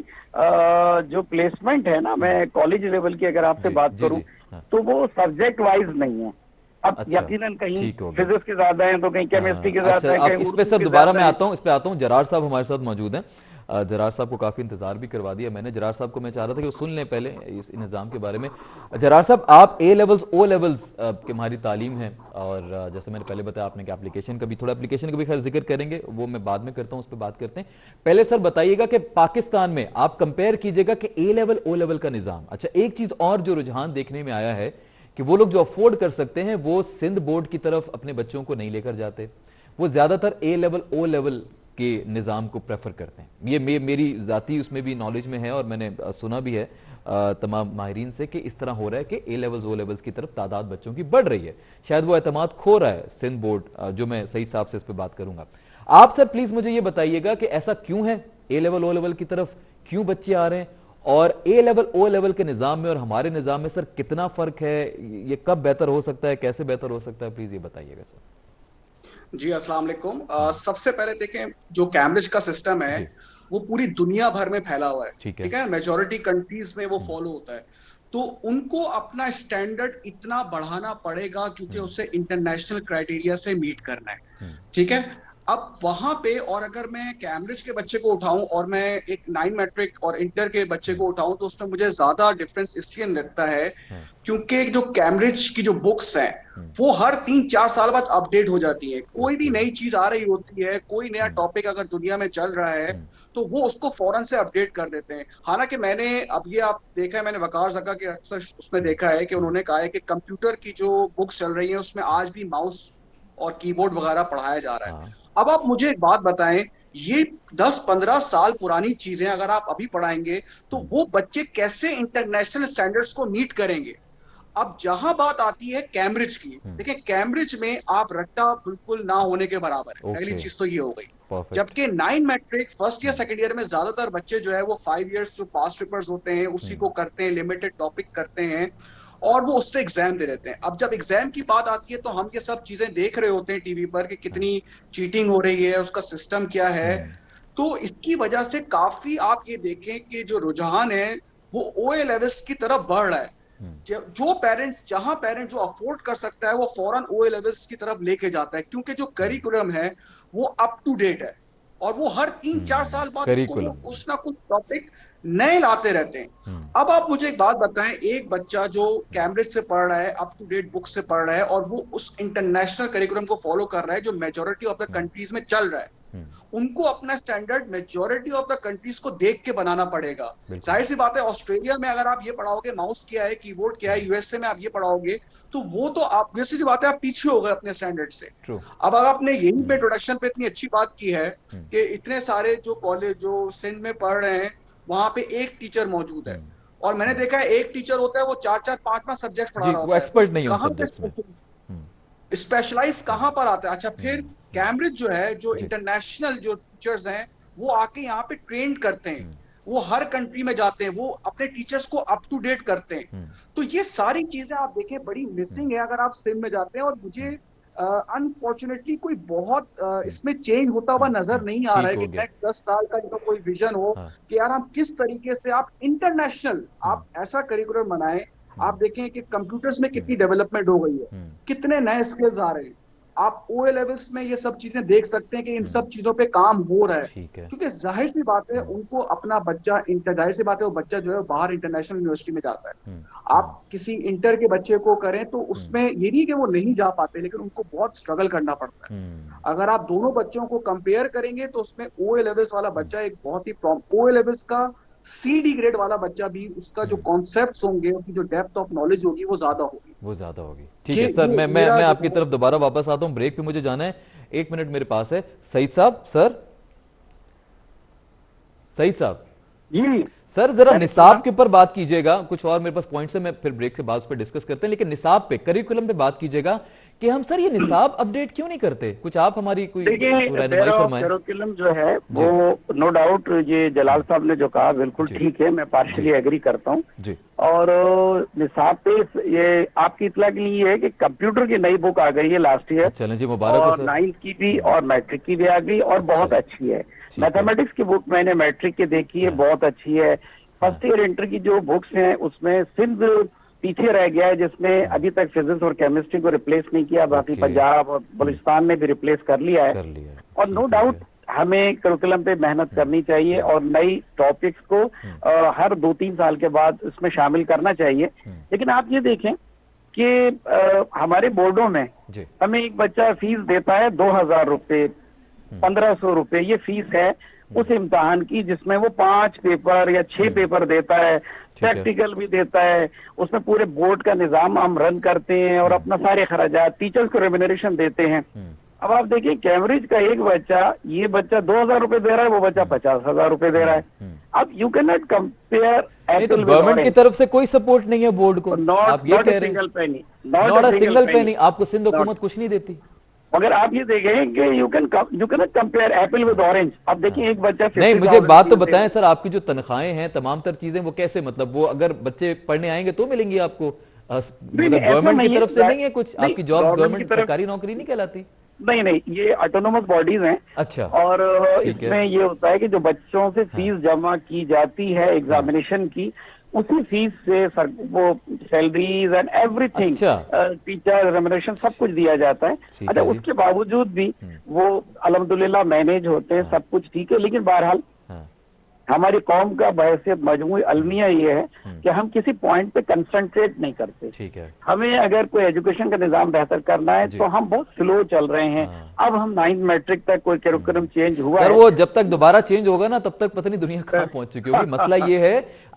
जो प्लेसमेंट है ना, मैं कॉलेज लेवल की अगर आपसे बात करूं तो वो सब्जेक्ट वाइज नहीं है। अब यकीनन कहीं फिजिक्स के ज्यादा हैं तो कहीं केमिस्ट्री के ज्यादा हैं, कहीं इस पे सर दोबारा मैं आता हूं, इस पे आता हूं। जरार साहब हमारे साथ मौजूद हैं। जरार साहब को काफी इंतजार भी करवा दिया मैंने। जरार साहब को मैं चाह रहा था कि वो सुन लें पहले इस निज़ाम के बारे में। जरार साहब, आप ए लेवल्स ओ लेवल्स की हमारी तालीम है, और जैसे मैंने पहले बताया आपने कि एप्लीकेशन का भी थोड़ा एप्लीकेशन का भी खैर जिक्र करेंगे, वो मैं बाद में करता हूं, उस पर बात करते हैं। पहले सर बताइएगा कि पाकिस्तान में आप कंपेयर कीजिएगा कि ए लेवल ओ लेवल का निज़ाम। अच्छा, एक चीज और जो रुझान देखने में आया है कि वो लोग जो अफोर्ड कर सकते हैं वो सिंध बोर्ड की तरफ अपने बच्चों को नहीं लेकर जाते, वो ज्यादातर ए लेवल ओ लेवल के निज़ाम को प्रेफर करते हैं। ये मेरी जाती उसमें भी नॉलेज में है, और मैंने सुना भी है तमाम माहिरीन से कि इस तरह हो रहा है कि ए लेवल्स ओ लेवल्स की तरफ तादाद बच्चों की बढ़ रही है। शायद वो एतमाद खो रहा है सिंध बोर्ड, जो मैं सही साहब से इस पर बात करूंगा। आप सर प्लीज मुझे ये बताइएगा कि ऐसा क्यों है, ए लेवल ओ लेवल की तरफ क्यों बच्चे आ रहे हैं, और ए लेवल ओ लेवल के निज़ाम में और हमारे निज़ाम में सर कितना फर्क है, ये कब बेहतर हो सकता है, कैसे बेहतर हो सकता है, प्लीज ये बताइएगा सर। जी अस्सलाम वालेकुम। सबसे पहले देखें, जो कैम्ब्रिज का सिस्टम है वो पूरी दुनिया भर में फैला हुआ है, ठीक है, मेजॉरिटी कंट्रीज में वो फॉलो होता है। तो उनको अपना स्टैंडर्ड इतना बढ़ाना पड़ेगा क्योंकि उसे इंटरनेशनल क्राइटेरिया से मीट करना है, ठीक है। अब वहां पे, और अगर मैं कैम्ब्रिज के बच्चे को उठाऊं और मैं एक 9 मैट्रिक और इंटर के बच्चे को उठाऊं तो उसमें मुझे ज्यादा डिफरेंस इसलिए लगता है क्योंकि जो कैम्ब्रिज की जो बुक्स हैं वो हर 3-4 साल बाद अपडेट हो जाती है। कोई भी नई चीज आ रही होती है, कोई नया टॉपिक अगर दुनिया में चल रहा है तो वो उसको फौरन से अपडेट कर देते हैं। हालांकि मैंने अब ये आप देखा है, मैंने वकार ज़का के अक्सर उसमें देखा है कि उन्होंने कहा है कि कंप्यूटर की जो बुक्स चल रही है उसमें आज भी माउस और कीबोर्ड वगैरह पढ़ाया जा रहा है। अब आप मुझे एक बात बताएं, ये 10-15 साल पुरानी चीजें अगर आप अभी पढ़ाएंगे तो वो बच्चे कैसे इंटरनेशनल स्टैंडर्ड्स को मीट करेंगे। अब जहां बात आती है कैम्ब्रिज की, देखिए कैम्ब्रिज में आप रट्टा बिल्कुल ना होने के बराबर है, पहली चीज तो ये हो गई। जबकि 9 matric first year second year में ज्यादातर बच्चे जो है वो 5 इयर्स जो पास पेपर्स होते हैं उसी को करते हैं, लिमिटेड टॉपिक करते हैं और वो उससे एग्जाम दे देते हैं। अब जब एग्जाम की बात आती है तो हम ये सब चीजें देख रहे होते हैं टीवी पर कि कितनी चीटिंग हो रही है, उसका सिस्टम क्या है। तो इसकी वजह से काफी आप ये देखें कि जो रुझान है वो ओए लेवल्स की तरफ बढ़ रहा है। जो पेरेंट्स, जहां पेरेंट जो अफोर्ड कर सकता है वो फौरन ओए लेवल्स की तरफ लेके जाता है, क्योंकि जो करिकुलम है वो अप टू डेट है और वो हर 3-4 साल बाद कुछ ना कुछ टॉपिक नए लाते रहते हैं। अब आप मुझे एक बात बताएं, एक बच्चा जो कैम्ब्रिज से पढ़ रहा है, अप टू डेट बुक से पढ़ रहा है और वो उस इंटरनेशनल करिकुलम को फॉलो कर रहा है जो मेजॉरिटी ऑफ द कंट्रीज में चल रहा है, उनको अपना standard majority of the countries को देख के बनाना पड़ेगा। जाहिर सी बात है, ऑस्ट्रेलिया में अगर आप ये पढ़ाओगे माउस क्या है, कीबोर्ड क्या है, यूएसए में आप ये पढ़ाओगे तो वो तो आप जैसी सी बात है आप पीछे हो गए अपने स्टैंडर्ड से। अब अगर आपने यहीं पे इंट्रोडक्शन पे इतनी अच्छी बात की है कि इतने सारे जो कॉलेज जो सिंध में पढ़ रहे हैं वहां पे एक टीचर मौजूद है और मैंने देखा है एक टीचर होता है वो 4-4, 5-5 सब्जेक्ट पढ़ा रहा होता है, एक्सपर्ट नहीं है उन सब्जेक्ट्स में, स्पेशलाइज कहां पर आता है। अच्छा, फिर कैम्ब्रिज जो है, जो इंटरनेशनल जो टीचर्स हैं वो आके यहाँ पे ट्रेन करते हैं, वो हर कंट्री में जाते हैं, वो अपने टीचर्स को अप टू डेट करते हैं। तो ये सारी चीजें आप देखें बड़ी मिसिंग है अगर आप सिंध में जाते हैं। और मुझे अनफॉर्चुनेटली कोई बहुत इसमें चेंज होता हुआ नजर नहीं आ रहा है कि नेक्स्ट 10 साल का जो कोई विजन हो कि यार हम किस तरीके से आप इंटरनेशनल आप ऐसा करिकुलम बनाएं। आप देखें कि कंप्यूटर्स में कितनी डेवलपमेंट हो गई है, कितने नए स्किल्स आ रहे हैं। आप ओए लेवल्स में ये सब चीजें देख सकते हैं कि इन सब चीजों पे काम हो रहा है, क्योंकि जाहिर सी बात है उनको अपना बच्चा, जाहिर सी बात है वो बच्चा जो है बाहर इंटरनेशनल यूनिवर्सिटी में जाता है। आप किसी इंटर के बच्चे को करें तो उसमें ये नहीं कि वो नहीं जा पाते, लेकिन उनको बहुत स्ट्रगल करना पड़ता है। अगर आप दोनों बच्चों को कंपेयर करेंगे तो उसमें ओए लेवल्स वाला बच्चा एक बहुत ही ओए लेवल्स का CD ग्रेड वाला बच्चा भी, उसका जो कॉन्सेप्ट्स होंगे, उसकी जो डेप्थ ऑफ नॉलेज होगी वो ज्यादा होगी। ठीक है सर, मैं आपकी तरफ दोबारा वापस आता हूं, ब्रेक पे मुझे जाना है, 1 मिनट मेरे पास है। सईद साहब, सईद साहब जी सर, जरा निसाब के ऊपर बात कीजिएगा। कुछ और मेरे पास पॉइंट्स है, मैं फिर ब्रेक के बाद उस पर डिस्कस करते हैं, लेकिन निसाब पे, करिकुलम पे बात कीजिएगा कि हम सर ये निसाब अपडेट क्यों नहीं करते। कुछ आप हमारी कोई रहनुमाई फरमाएं। करिकुलम जो है वो नो डाउट ये जलाल साहब ने जो कहा बिल्कुल ठीक है, मैं पार्शियली एग्री करता हूँ। और निसाब पे ये आपकी इतला के लिए है कि कंप्यूटर की नई बुक आ गई है लास्ट ईयर, चलें जी, मुबारक हो सर। 9th की भी और मैट्रिक की भी आ गई और बहुत अच्छी है। मैथमेटिक्स की बुक मैंने मैट्रिक की देखी है, बहुत अच्छी है। फर्स्ट ईयर इंटर की जो बुक्स हैं उसमें सिंध पीछे रह गया है, जिसमें अभी तक फिजिक्स और केमिस्ट्री को रिप्लेस नहीं किया, बाकी पंजाब और बलूचिस्तान ने भी रिप्लेस कर लिया है। और नो डाउट हमें करिकुलम पे मेहनत करनी चाहिए और नई टॉपिक्स को हर 2-3 साल के बाद इसमें शामिल करना चाहिए। लेकिन आप ये देखें कि हमारे बोर्डों में हमें एक बच्चा फीस देता है 2000 रुपए, 1500 रुपए, ये फीस है उस इम्तिहान की जिसमें वो 5 पेपर या 6 पेपर देता है, प्रैक्टिकल भी देता है, उसमें पूरे बोर्ड का निजाम हम रन करते हैं और अपना सारे खर्चात, टीचर्स को रेम्यूनरेशन देते हैं। अब आप देखिए कैम्ब्रिज का एक बच्चा, ये बच्चा 2000 रुपए दे रहा है, वो बच्चा 50,000 रुपए दे रहा है। अब you can not compare. Government की तरफ से कोई सपोर्ट नहीं है बोर्ड को, आप ये कह रहे हैं। नॉट अ सिंगल पेनी, आपको सिंध हुकूमत कुछ नहीं देती। अगर आप ये देखें कि you can compare Apple with orange. अब देखिए एक बच्चा नहीं, मुझे बात तो बताएं सर, आपकी जो तनख्वाहें हैं तमाम तर चीजें वो कैसे, मतलब वो अगर बच्चे पढ़ने आएंगे तो मिलेंगी आपको, गवर्नमेंट की तरफ से नहीं है कुछ? आपकी जॉब गवर्नमेंट सरकारी नौकरी नहीं कहलाती? नहीं, ये ऑटोनोमस बॉडीज हैं। अच्छा। और इसमें ये होता है कि जो बच्चों से फीस जमा की जाती है एग्जामिनेशन की, उसी फीस से वो salaries and everything, teacher remuneration सब कुछ दिया जाता है। अच्छा, उसके बावजूद भी वो अल्हम्दुलिल्लाह मैनेज होते हैं, सब कुछ ठीक है। लेकिन बहरहाल हमारी कौम का बहैसियत मजमूई अलमिया ये है कि हम किसी पॉइंट पे कंसंट्रेट नहीं करते। ठीक है। हमें अगर कोई एजुकेशन का निजाम बेहतर करना है तो हम बहुत स्लो चल रहे हैं। अब हम 9th मैट्रिक तक कोई करिकुलम चेंज हुआ है, वो जब तक दोबारा चेंज होगा ना तब तक पता नहीं दुनिया कहाँ पहुंच चुकी होगी। मसला ये है,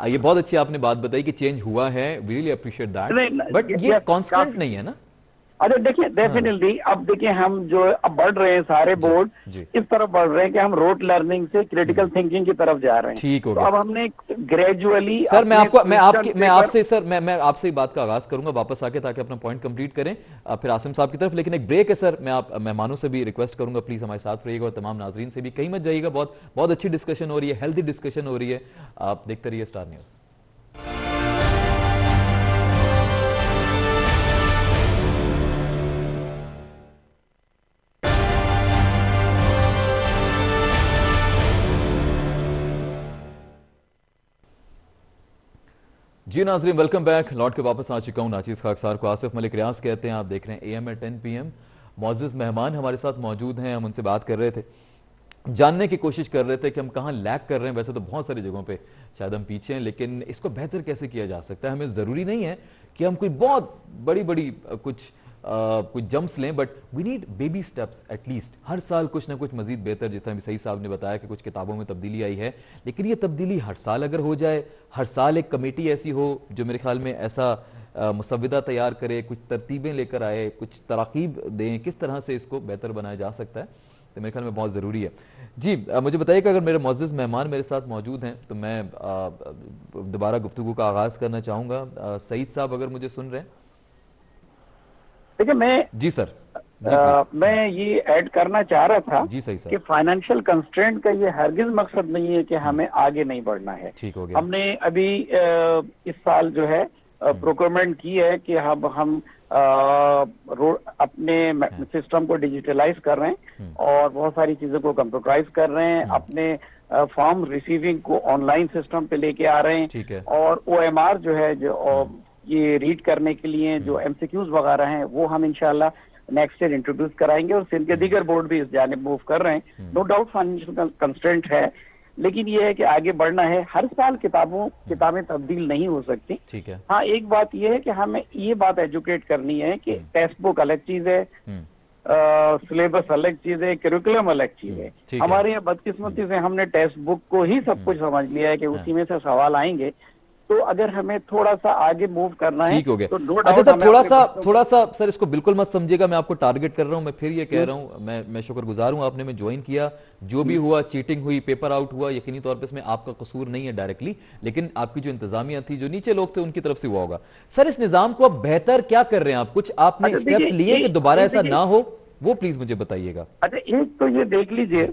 ये बहुत अच्छी आपने बात बताई कि चेंज हुआ है, we really appreciate that, but ये कांस्टेंट नहीं है ना। अरे देखिए, डेफिनेटली अब देखिए हम जो अब बढ़ रहे हैं, सारे बोर्ड इस तरफ बढ़ रहे हैं कि हम रोट लर्निंग से क्रिटिकल थिंकिंग की तरफ जा रहे हैं। ठीक हो गया। तो अब हमने ग्रेजुअली सर मैं आपसे बात का आगाज करूंगा वापस आके, ताकि अपना पॉइंट कंप्लीट करें फिर आसिम साहब की तरफ। लेकिन एक ब्रेक है सर, मैं आप मेहमानों से भी रिक्वेस्ट करूंगा प्लीज हमारे साथ रहिएगा और तमाम नाजरीन से भी कहीं मत जाइएगा। बहुत अच्छी डिस्कशन हो रही है, हेल्दी डिस्कशन हो रही है। आप देखते रहिए स्टार न्यूज। जी नाजरीन, वेलकम बैक। लौट के वापस आ चुका हूं नाचीज खाकसार को आसिफ मलिक रियाज कहते हैं। आप देख रहे हैं AM at 10 PM। मौजूद मेहमान हमारे साथ मौजूद हैं, हम उनसे बात कर रहे थे, जानने की कोशिश कर रहे थे कि हम कहाँ लैग कर रहे हैं। वैसे तो बहुत सारी जगहों पे शायद हम पीछे हैं, लेकिन इसको बेहतर कैसे किया जा सकता है। हमें ज़रूरी नहीं है कि हम कोई बहुत बड़ी कुछ जंप्स लें, but we need baby steps at least. हर साल कुछ ना कुछ मजीद बेहतर, जिस तरह भी सही साहब ने बताया कि कुछ किताबों में तब्दीली आई है, लेकिन ये तब्दीली हर साल अगर हो जाए, हर साल एक कमेटी ऐसी हो जो मेरे ख्याल में ऐसा मुसव्विदा तैयार करे, कुछ तरतीबें लेकर आए, कुछ तराकीब दें किस तरह से इसको बेहतर बनाया जा सकता है, तो मेरे ख्याल में बहुत ज़रूरी है। जी मुझे बताइए कि अगर मेरे मौजूद मेहमान मेरे साथ मौजूद हैं तो मैं दोबारा गुफ्तगू का आगाज़ करना चाहूँगा। सईद साहब अगर मुझे सुन रहे हैं। देखिए मैं जी सर मैं ये ऐड करना चाह रहा था जी सही सर कि फाइनेंशियल कंस्ट्रेंट का ये हरगिज मकसद नहीं है कि हमें आगे नहीं बढ़ना है। ठीक हो गया। हमने अभी इस साल जो है प्रोक्योरमेंट की है कि हम अपने सिस्टम को डिजिटलाइज कर रहे हैं और बहुत सारी चीजों को कंप्यूटराइज कर रहे हैं, अपने फॉर्म रिसीविंग को ऑनलाइन सिस्टम पे लेके आ रहे हैं, और OMR जो है जो ये रीड करने के लिए जो MCQs वगैरह हैं वो हम इंशाल्लाह नेक्स्ट ईयर इंट्रोड्यूस कराएंगे, और सिंध के दीगर बोर्ड भी इस जानिब मूव कर रहे हैं। नो डाउट फाइनेंशियल कंस्ट्रेंट है, लेकिन ये है कि आगे बढ़ना है। हर साल किताबें तब्दील नहीं हो सकती। ठीक है। हाँ, एक बात ये है कि हमें ये बात एजुकेट करनी है कि टेक्स्ट बुक अलग चीज है, सिलेबस अलग चीज है, करिकुलम अलग चीज है। हमारे यहाँ बदकिस्मती से हमने टेक्स्ट बुक को ही सब कुछ समझ लिया है कि उसी में से सवाल आएंगे। तो अगर हमें थोड़ा सा आगे मूव करना है, ठीक हो गया। तो नो अच्छा डाउट सर, थोड़ा सा सर इसको बिल्कुल मत समझिएगा, मैं आपको टारगेट कर रहा हूं। मैं फिर ये कह रहा हूं, मैं शुक्रगुजार हूं आपने में ज्वाइन किया। जो भी हुआ, चीटिंग हुई, पेपर आउट हुआ, यकीनी तौर पे इसमें आपका कसूर नहीं है डायरेक्टली, लेकिन आपकी जो इंतजामिया थी, जो नीचे लोग थे, उनकी तरफ से हुआ होगा। सर, इस निजाम को अब बेहतर क्या कर रहे हैं आप? कुछ आपने स्टेप्स लिए कि दोबारा ऐसा ना हो, वो प्लीज मुझे बताइएगा। अच्छा, एक तो ये देख लीजिए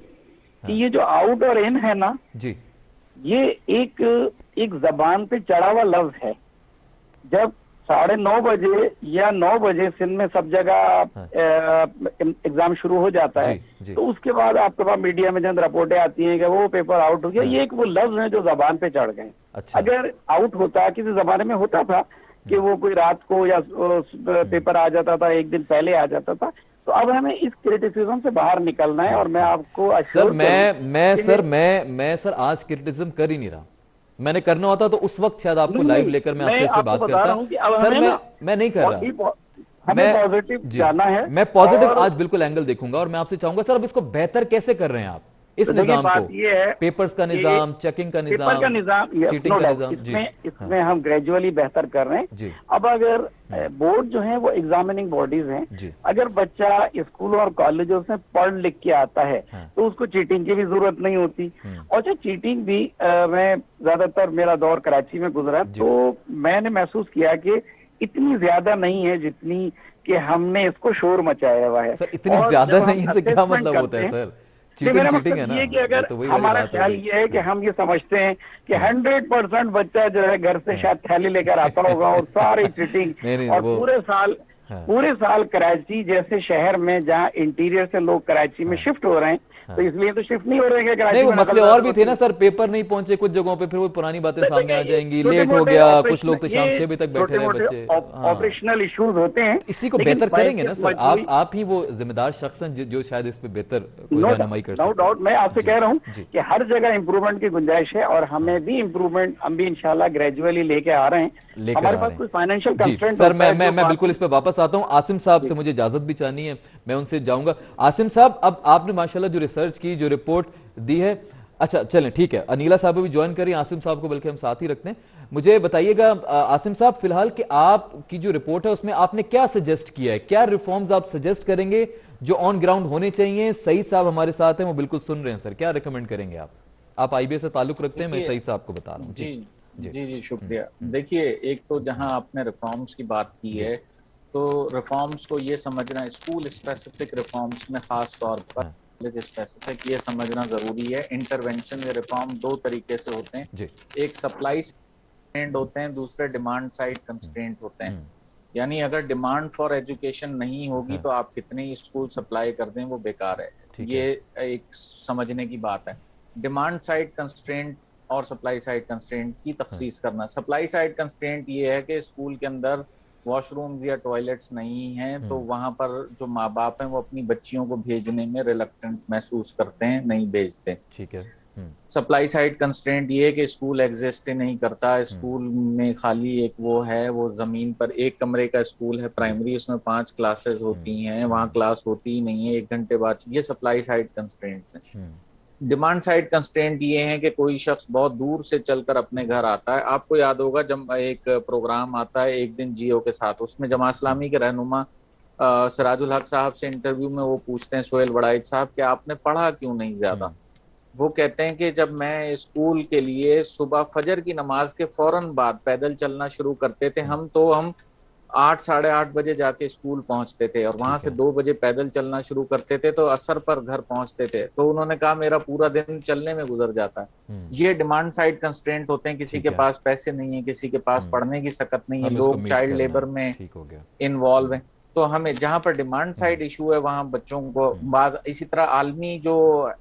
कि ये जो आउट और इन है ना जी, ये एक जबान पे चढ़ा हुआ लफ्ज है। जब 9:30 बजे या 9 बजे सिंध में सब जगह एग्जाम शुरू हो जाता है, तो उसके बाद आपके पास मीडिया में जब रिपोर्टें आती हैं कि वो पेपर आउट हो गया, ये एक वो लफ्ज है जो जबान पे चढ़ गए। अच्छा। अगर आउट होता, किसी जमाने में होता था कि वो कोई रात को या पेपर आ जाता था, एक दिन पहले आ जाता था, तो अब हमें इस क्रिटिसिज्म से बाहर निकलना है। और मैं आपको सर मैं सर आज क्रिटिसिज्म कर ही नहीं रहा। मैंने करना होता तो उस वक्त शायद आपको लाइव लेकर मैं आपसे इस पे बात करता। सर मैं नहीं कर रहा, हमें पॉजिटिव जाना है। मैं पॉजिटिव आज बिल्कुल एंगल देखूंगा, और मैं आपसे चाहूंगा सर अब इसको बेहतर कैसे कर रहे हैं आप इस निजाम को? ये है पेपर्स का निजाम, चेकिंग का निजाम, चीटिंग का निजाम, इसमें हम ग्रेजुअली बेहतर कर रहे हैं। अब अगर बोर्ड जो है वो एग्जामिनिंग बॉडीज हैं, अगर बच्चा स्कूल और कॉलेजों से पढ़ लिख के आता है तो उसको चीटिंग की भी जरूरत नहीं होती। और जो चीटिंग भी मैं ज्यादातर मेरा दौर कराची में गुजरा, तो मैंने महसूस किया कि इतनी ज्यादा नहीं है जितनी कि हमने इसको शोर मचाया हुआ है। सर, इतनी ज्यादा नहीं है, क्या मतलब होता है सर? मेरा मकसद ये है कि अगर हमारा ख्याल ये है कि हम ये समझते हैं कि 100% बच्चा जो है घर से शायद थैली लेकर आता होगा और सारी चीटिंग, और पूरे साल कराची जैसे शहर में जहाँ इंटीरियर से लोग कराची में शिफ्ट हो रहे हैं, तो इसलिए तो शिफ्ट नहीं हो रहे हैं कराची में। वो मसले और भी थे ना सर, पेपर नहीं पहुंचे कुछ जगहों पे, फिर वो पुरानी बातें सामने आ जाएंगी, लेट हो गया, कुछ लोग तो शाम 6 बजे तक बैठे रहे बच्चे। ऑपरेशनल इश्यूज होते हैं, इसी को बेहतर करेंगे ना सर। आप ही वो जिम्मेदार शख्स हैं जो शायद इस पे बेहतर रहनुमाई कर सकते हैं। नो डाउट, मैं आपसे कह रहा हूँ कि हर जगह इंप्रूवमेंट की गुंजाइश है, और हमें भी इंप्रूवमेंट हम भी इंशाल्लाह ग्रेजुअली लेके आ रहे हैं। हमारे पास कोई फाइनेंशियल कंस्ट्रेंट सर, मैं बिल्कुल इस पे वापस आता हूँ। आसिम साहब से मुझे इजाजत भी चाहिए है, मैं उनसे जाऊंगा। आसिम साहब, अब आपने माशाल्लाह जो रिसर्च की, जो रिपोर्ट दी है, अच्छा चलें ठीक है, अनीला साहब भी ज्वाइन करिए, आसिम साहब को बल्कि हम साथ ही रखते हैं। मुझे बताइएगा आसिम साहब, फिलहाल कि आपकी जो रिपोर्ट है उसमें आपने क्या सजेस्ट किया है, क्या रिफॉर्म्स आप सजेस्ट करेंगे जो ऑन ग्राउंड होने चाहिए? सईद साहब हमारे साथ हैं, वो बिल्कुल सुन रहे हैं सर, क्या रिकमेंड करेंगे आप IBA से ताल्लुक रखते हैं, मैं सईद साहब को बता रहा हूँ। जी शुक्रिया। देखिए, एक तो जहां आपने रिफॉर्म्स की बात की है, तो रिफॉर्म्स को ये समझना, स्कूल स्पेसिफिक रिफॉर्म्स में खास तौर पर स्पेसिफिक ये समझना जरूरी है। इंटरवेंशन या रिफॉर्म दो तरीके से होते हैं, एक सप्लाई कंस्ट्रेंट होते हैं, दूसरे डिमांड साइड कंस्ट्रेंट होते हैं। यानी अगर डिमांड फॉर एजुकेशन नहीं होगी तो आप कितने ही स्कूल सप्लाई कर दें वो बेकार है। ये एक समझने की बात है। डिमांड साइड कंस्ट्रेंट और सप्लाई साइड कंस्ट्रेंट की तखसीस करना। सप्लाई साइड कंस्ट्रेंट ये है कि स्कूल के अंदर वॉशरूम्स या टॉयलेट्स नहीं हैं, तो वहां पर जो माँ बाप हैं वो अपनी बच्चियों को भेजने में रिलक्टेंट महसूस करते हैं, नहीं भेजते। ठीक है। सप्लाई साइड कंस्ट्रेंट ये है कि स्कूल एग्जिस्ट ही नहीं करता, स्कूल में खाली एक वो है, वो जमीन पर एक कमरे का स्कूल है प्राइमरी, उसमें 5 क्लासेस होती हैं, वहाँ क्लास होती ही नहीं है, 1 घंटे बाद। ये सप्लाई साइड कंस्ट्रेंट्स हैं। डिमांड साइड कंस्ट्रेंट ये है कि कोई शख्स बहुत दूर से चलकर अपने घर आता है। आपको याद होगा जब एक प्रोग्राम आता है एक दिन जियो के साथ, उसमें जमात इस्लामी के रहनुमा सिराजुल हक साहब से इंटरव्यू में वो पूछते हैं, सोहेल वड़ाइच साहब, कि आपने पढ़ा क्यों नहीं ज्यादा? वो कहते हैं कि जब मैं स्कूल के लिए सुबह फजर की नमाज के फौरन बाद पैदल चलना शुरू करते थे, हम 8 साढ़े 8 बजे जाके स्कूल पहुंचते थे और वहां से 2 बजे पैदल चलना शुरू करते थे, तो असर पर घर पहुंचते थे। तो उन्होंने कहा मेरा पूरा दिन चलने में गुजर जाता है। ये डिमांड साइड कंस्ट्रेंट होते हैं। किसी के पास पैसे नहीं है, किसी के पास पढ़ने की सकत नहीं है, लोग चाइल्ड लेबर में इन्वॉल्व हैं। तो हमें जहां पर डिमांड साइड इशू है वहां बच्चों को बाज। इसी तरह आलमी जो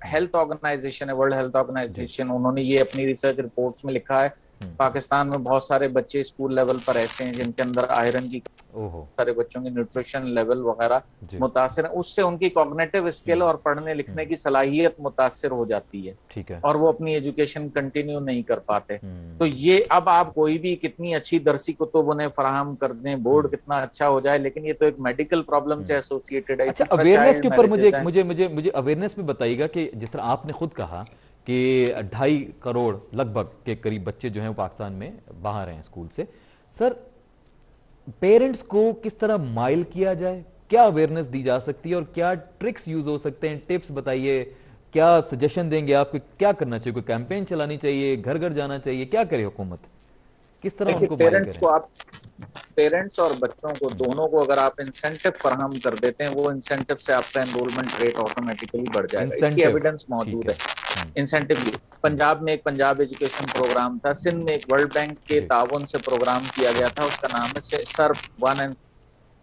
हेल्थ ऑर्गेनाइजेशन है, वर्ल्ड हेल्थ ऑर्गेनाइजेशन, उन्होंने ये अपनी रिसर्च रिपोर्ट्स में लिखा है पाकिस्तान में बहुत सारे बच्चे स्कूल लेवल पर ऐसे हैं जिनके अंदर आयरन की, सारे बच्चों की न्यूट्रिशन लेवल वगैरह मुतासिर है, उससे उनकी कॉग्निटिव स्किल और पढ़ने लिखने की सलाहियत मुतासिर हो जाती है, ठीक है, और वो अपनी एजुकेशन कंटिन्यू नहीं कर पाते। तो ये अब आप कोई भी कितनी अच्छी दरसी कुतुब उन्हें फराहम कर दें, बोर्ड कितना अच्छा हो जाए, लेकिन ये तो एक मेडिकल प्रॉब्लम से एसोसिएटेड है। अच्छा, अवेयरनेस के ऊपर मुझे अवेयरनेस में बताइएगा कि जिस तरह आपने खुद कहा कि 2.5 करोड़ लगभग के करीब बच्चे जो हैं वो पाकिस्तान में बाहर हैं स्कूल से, सर पेरेंट्स को किस तरह माइल किया जाए, क्या अवेयरनेस दी जा सकती है और क्या ट्रिक्स यूज हो सकते हैं, टिप्स बताइए, क्या सजेशन देंगे आप, क्या करना चाहिए, कोई कैंपेन चलानी चाहिए, घर घर जाना चाहिए, क्या करे हुकूमत, किस तरह उनको पेरेंट्स को आप, पेरेंट्स और बच्चों को दोनों को अगर आप इंसेंटिव फराहम कर देते हैं, वो इंसेंटिव से आपका एनरोलमेंट रेट ऑटोमेटिकली बढ़ जाएगा। इसकी एविडेंस मौजूद है। इंसेंटिव पंजाब में एक पंजाब एजुकेशन प्रोग्राम था, सिंध में एक वर्ल्ड बैंक के ताउन से प्रोग्राम किया गया था, उसका नाम है serve one and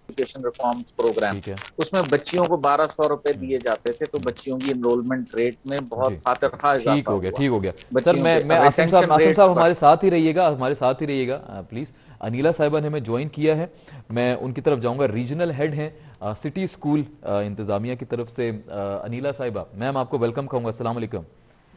education reforms programme. उसमें बच्चियों को 1200 रुपए दिए जाते थे, तो बच्चियों की एनरोलमेंट रेट में बहुत खातिरखा इजाफा हुआ। ठीक हो गया। सर मैं आसिम साहब हमारे साथ ही रहिएगा, प्लीज। अनिला साहिबा ने हमें ज्वाइन किया है, मैं उनकी तरफ जाऊंगा, रीजनल हेड हैं सिटी स्कूल इंतजामिया की तरफ से। अनिला साहिबा, मैम आपको वेलकम कहूंगा। अस्सलाम वालेकुम।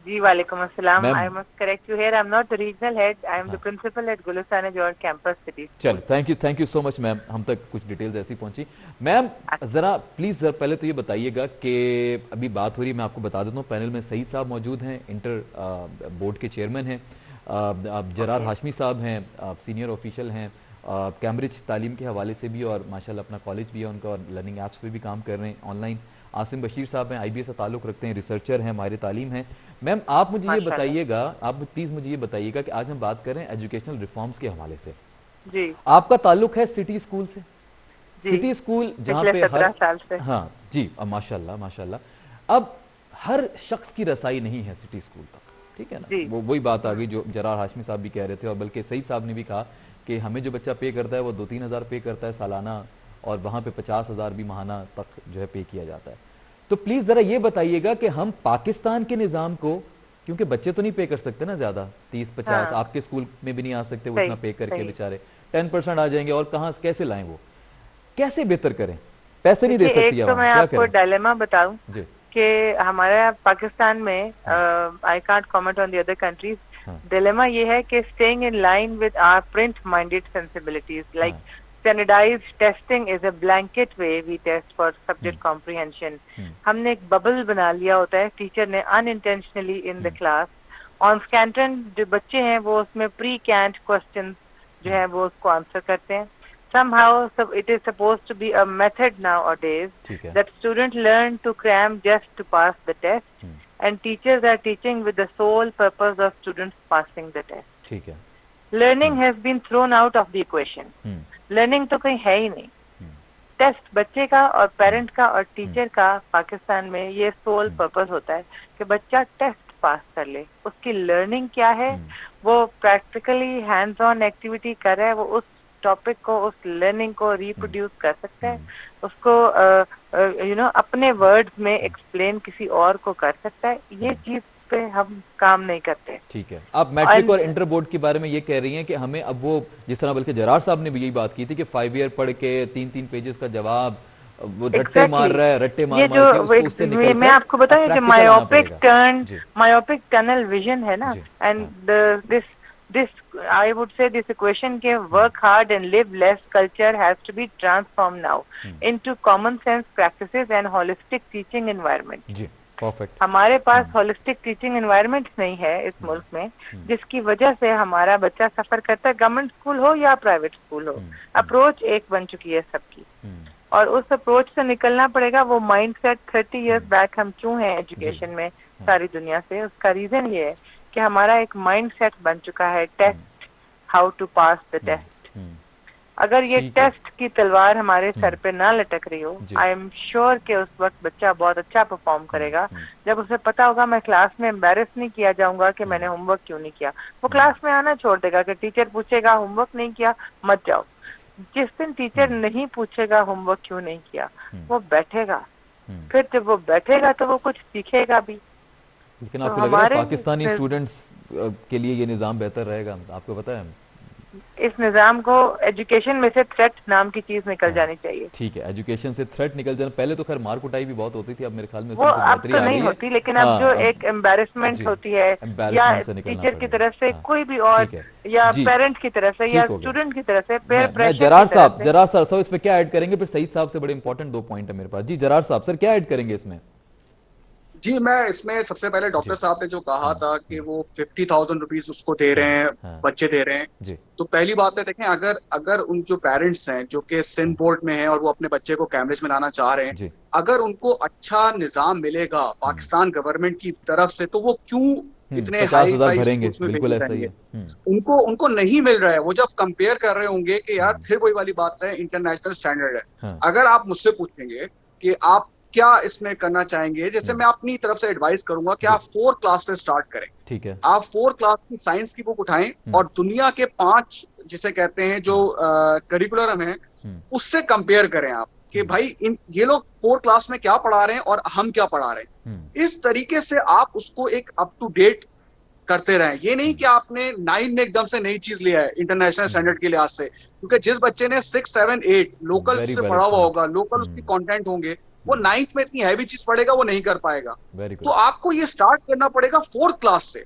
जी वालेकुम अस्सलाम। I must correct you here. I'm not the regional head. I am the principal at Gulistan George campus city. चल, thank you so much ma'am, हम तक कुछ डिटेल्स ऐसी पहुंची। मैम जरा प्लीज सर पहले तो ये बताइएगा कि अभी बात हो रही है, मैं आपको बता देता हूँ, पैनल में सईद साहब मौजूद हैं, इंटर बोर्ड के चेयरमैन हैं, जरार हाशमी साहब हैं, सीनियर ऑफिशियल हैं, कैम्ब्रिज तालीम के हवाले से भी, और माशाल्लाह अपना कॉलेज भी है उनका, और लर्निंग ऐप्स पे भी काम कर रहे हैं ऑनलाइन। आसिम बशीर साहब हैं, IBA से ताल्लुक़ रखते हैं, रिसर्चर हैं, माहिर तालीम हैं। मैम आप मुझे ये बताइएगा, आप प्लीज़ मुझे ये बताइएगा कि आज हम बात कर रहे हैं एजुकेशनल रिफॉर्म्स के हवाले से। जी। आपका ताल्लुक है सिटी स्कूल से? सिटी स्कूल जहाँ पे 17 साल से। हाँ जी, माशाल्लाह। अब हर शख्स की रसाई नहीं है सिटी स्कूल तक, ठीक है ना, वो वही बात आ गई जो जरार हाशमी साहब भी कह रहे थे, और बल्कि सईद साहब ने भी कहा कि हमें जो बच्चा पे करता है वो 2-3 हज़ार पे करता है सालाना, और वहाँ पे 50,000 भी महाना तक जो है पे किया जाता है। तो प्लीज जरा ये बताइएगा कि हम पाकिस्तान के निजाम को, क्योंकि बच्चे तो नहीं पे कर सकते ना ज्यादा, 30-50, आपके स्कूल में भी नहीं आ सकते वो इतना पे करके, बेचारे 10% आ जाएंगे, और कहाँ कैसे लाएं, वो कैसे बेहतर करें, पैसे नहीं दे सकती। तो मैं आपको डायलेमा बताऊं कि हमारे पाकिस्तान में, I can't comment on the other countries, dilemma ये है कि staying in line with our print minded sensibilities, like standardized testing is a blanket way we test for subject comprehension. हमने एक बबल बना लिया होता है टीचर ने unintentionally in the class. On Scantron जो बच्चे हैं वो उसमें pre-canned questions जो है वो उसको आंसर करते हैं. Somehow it is supposed to be a method nowadays that students learn to cram just to pass the test, and teachers are teaching with the sole purpose of students passing the test. ठीक है. Learning has been thrown out of the equation. Learning तो कहीं है ही नहीं. Test बच्चे का और parent का और टीचर का पाकिस्तान में ये सोल पर्पस होता है कि बच्चा टेस्ट पास कर ले. उसकी लर्निंग क्या है, वो प्रैक्टिकली हैंड्स ऑन एक्टिविटी कर रहा है, वो उस टॉपिक को, उस लर्निंग को रिप्रोड्यूस कर सकता है, उसको अपने वर्ड्स में एक्सप्लेन किसी और को कर सकता है. ये चीज पे हम काम नहीं करते. ठीक है. आप मैट्रिक और इंटर बोर्ड के बारे में ये कह रही हैं कि हमें अब वो, जिस तरह बल्कि जरार साहब ने भी यही बात की थी कि 5 ईयर पढ़ के 3-3 पेजेस का जवाब वो रट्टे मार रहा है, मैं आपको बताऊं जो मायोपिक टनल विजन है ना, and this I would say this equation के work hard and live less culture has to be transformed now into common sense practices and holistic teaching environment. जी, perfect. हमारे पास holistic teaching environment नहीं है इस मुल्क में, जिसकी वजह से हमारा बच्चा सफर करता है, गवर्नमेंट स्कूल हो या प्राइवेट स्कूल हो. अप्रोच एक बन चुकी है सबकी, और उस अप्रोच से निकलना पड़ेगा. वो माइंडसेट 30 इयर्स बैक हम क्यों हैं एजुकेशन में सारी दुनिया से, उसका रीजन ये है कि हमारा एक माइंडसेट बन चुका है test, how to pass the test. अगर ये टेस्ट की तलवार हमारे सर पे ना लटक रही हो, आई एम श्योर कि उस वक्त बच्चा बहुत अच्छा परफॉर्म करेगा. जब उसे पता होगा मैं क्लास में एम्बेरस नहीं किया जाऊंगा कि मैंने होमवर्क क्यों नहीं किया, वो क्लास में आना छोड़ देगा कि टीचर पूछेगा होमवर्क नहीं किया मत जाओ. जिस दिन टीचर नहीं पूछेगा होमवर्क क्यों नहीं किया, वो बैठेगा, फिर जब वो बैठेगा तो वो कुछ सीखेगा भी. लेकिन आपको लग रहा है पाकिस्तानी स्टूडेंट्स के लिए ये निज़ाम बेहतर रहेगा, आपको पता है? इस निजाम को एजुकेशन में से थ्रेट नाम की चीज निकल जानी चाहिए। ठीक है, एजुकेशन से थ्रेट निकल जाना। पहले तो खैर मार कुटाई भी बहुत होती थी, अब मेरे ख्याल में वो अब तो नहीं होती, लेकिन अब जो एक एम्बेरसमेंट होती है या टीचर की तरफ से कोई भी और या पेरेंट्स की तरफ से या स्टूडेंट की तरफ से पेयर प्रेशर। जरार साहब इसमें क्या ऐड करेंगे? फिर सईद साहब से बड़े इंपॉर्टेंट 2 पॉइंट है मेरे पास। जी जरार साहब, सर क्या ऐड करेंगे इसमें? जी, मैं इसमें सबसे पहले डॉक्टर साहब ने जो कहा था कि वो 50,000 रुपीज उसको दे रहे हैं, बच्चे दे रहे हैं, तो पहली बात है देखें, अगर उन जो पेरेंट्स हैं जो कि सिंध बोर्ड में हैं और वो अपने बच्चे को कैम्ब्रिज में लाना चाह रहे हैं, अगर उनको अच्छा निजाम मिलेगा पाकिस्तान गवर्नमेंट की तरफ से, तो वो क्यों इतने हाई भरेंगे? बिल्कुल ऐसा ही है। उनको नहीं मिल रहा है। वो जब कंपेयर कर रहे होंगे कि यार फिर वही वाली बात है, इंटरनेशनल स्टैंडर्ड है। अगर आप मुझसे पूछेंगे कि आप क्या इसमें करना चाहेंगे, जैसे मैं अपनी तरफ से एडवाइस करूंगा कि आप 4 क्लास से स्टार्ट करें। ठीक है, आप 4 क्लास की साइंस की बुक उठाएं और दुनिया के 5 जिसे कहते हैं जो करिकुलम है उससे कंपेयर करें आप कि भाई ये लोग 4 क्लास में क्या पढ़ा रहे हैं और हम क्या पढ़ा रहे हैं। इस तरीके से आप उसको एक अप टू डेट करते रहें। ये नहीं कि आपने 9 में एकदम से नई चीज लिया है इंटरनेशनल स्टैंडर्ड के लिहाज से, क्योंकि जिस बच्चे ने 6, 7, 8 लोकल से पढ़ा हुआ होगा, लोकल उसकी कंटेंट होंगे, वो 9th में इतनी हैवी चीज पढ़ेगा वो नहीं कर पाएगा। तो आपको ये स्टार्ट करना पड़ेगा 4th क्लास से,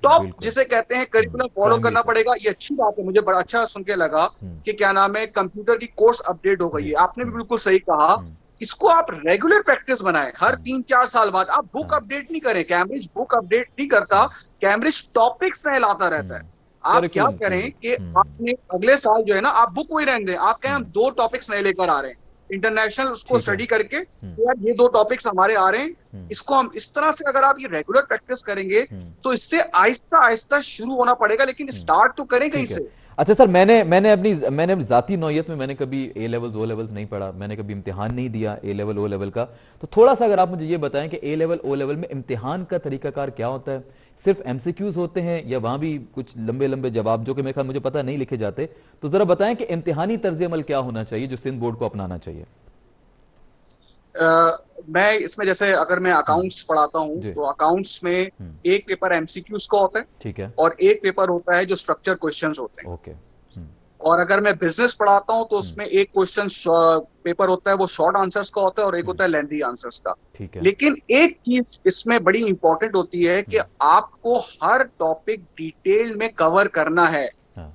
टॉप जिसे कहते हैं करिकुलम फॉलो करना पड़ेगा। ये अच्छी बात है, मुझे बड़ा अच्छा सुन के लगा कि क्या नाम है, कंप्यूटर की कोर्स अपडेट हो गई है। आपने भी बिल्कुल सही कहा, इसको आप रेगुलर प्रैक्टिस बनाएं। हर 3-4 साल बाद आप बुक अपडेट नहीं करें, कैम्ब्रिज बुक अपडेट नहीं करता, कैम्ब्रिज टॉपिक्स नए लाता रहता है। आप क्या करें कि आपने अगले साल जो है ना, आप बुक वही रहने दें, आप कहें हम 2 टॉपिक्स नए लेकर आ रहे हैं इंटरनेशनल, उसको स्टडी करके यार ये 2 टॉपिक्स हमारे आ रहे हैं, इसको हम इस तरह से अगर आप ये रेगुलर प्रैक्टिस करेंगे तो इससे आहिस्ता आहिस्ता शुरू होना पड़ेगा, लेकिन स्टार्ट तो करें कहीं से। अच्छा सर, मैंने अपनी जाती नौयत में मैंने कभी ए लेवल्स ओ लेवल्स नहीं पढ़ा, मैंने कभी इम्तिहान नहीं दिया ए लेवल ओ लेवल का, तो थोड़ा सा अगर आप मुझे ये बताएं कि ए लेवल ओ लेवल में इम्तिहान का तरीकाकार क्या होता है? सिर्फ एमसीक्यूज होते हैं या वहां भी कुछ लंबे लंबे जवाब जो कि मेरे ख्याल मुझे पता नहीं लिखे जाते? तो जरा बताएं कि इम्तिहानी तर्ज अमल क्या होना चाहिए जो सिंध बोर्ड को अपनाना चाहिए? मैं इसमें जैसे अगर मैं अकाउंट्स पढ़ाता हूँ तो अकाउंट्स में एक पेपर एमसीक्यूज का होता है, ठीक है, और एक पेपर होता है जो स्ट्रक्चर क्वेश्चंस होते हैं। ओके। और अगर मैं बिजनेस पढ़ाता हूँ तो उसमें एक क्वेश्चन पेपर होता है वो शॉर्ट आंसर्स का होता है और एक होता है लेंथी आंसर्स का। ठीक है, लेकिन एक चीज इसमें बड़ी इंपॉर्टेंट होती है कि आपको हर टॉपिक डिटेल में कवर करना है।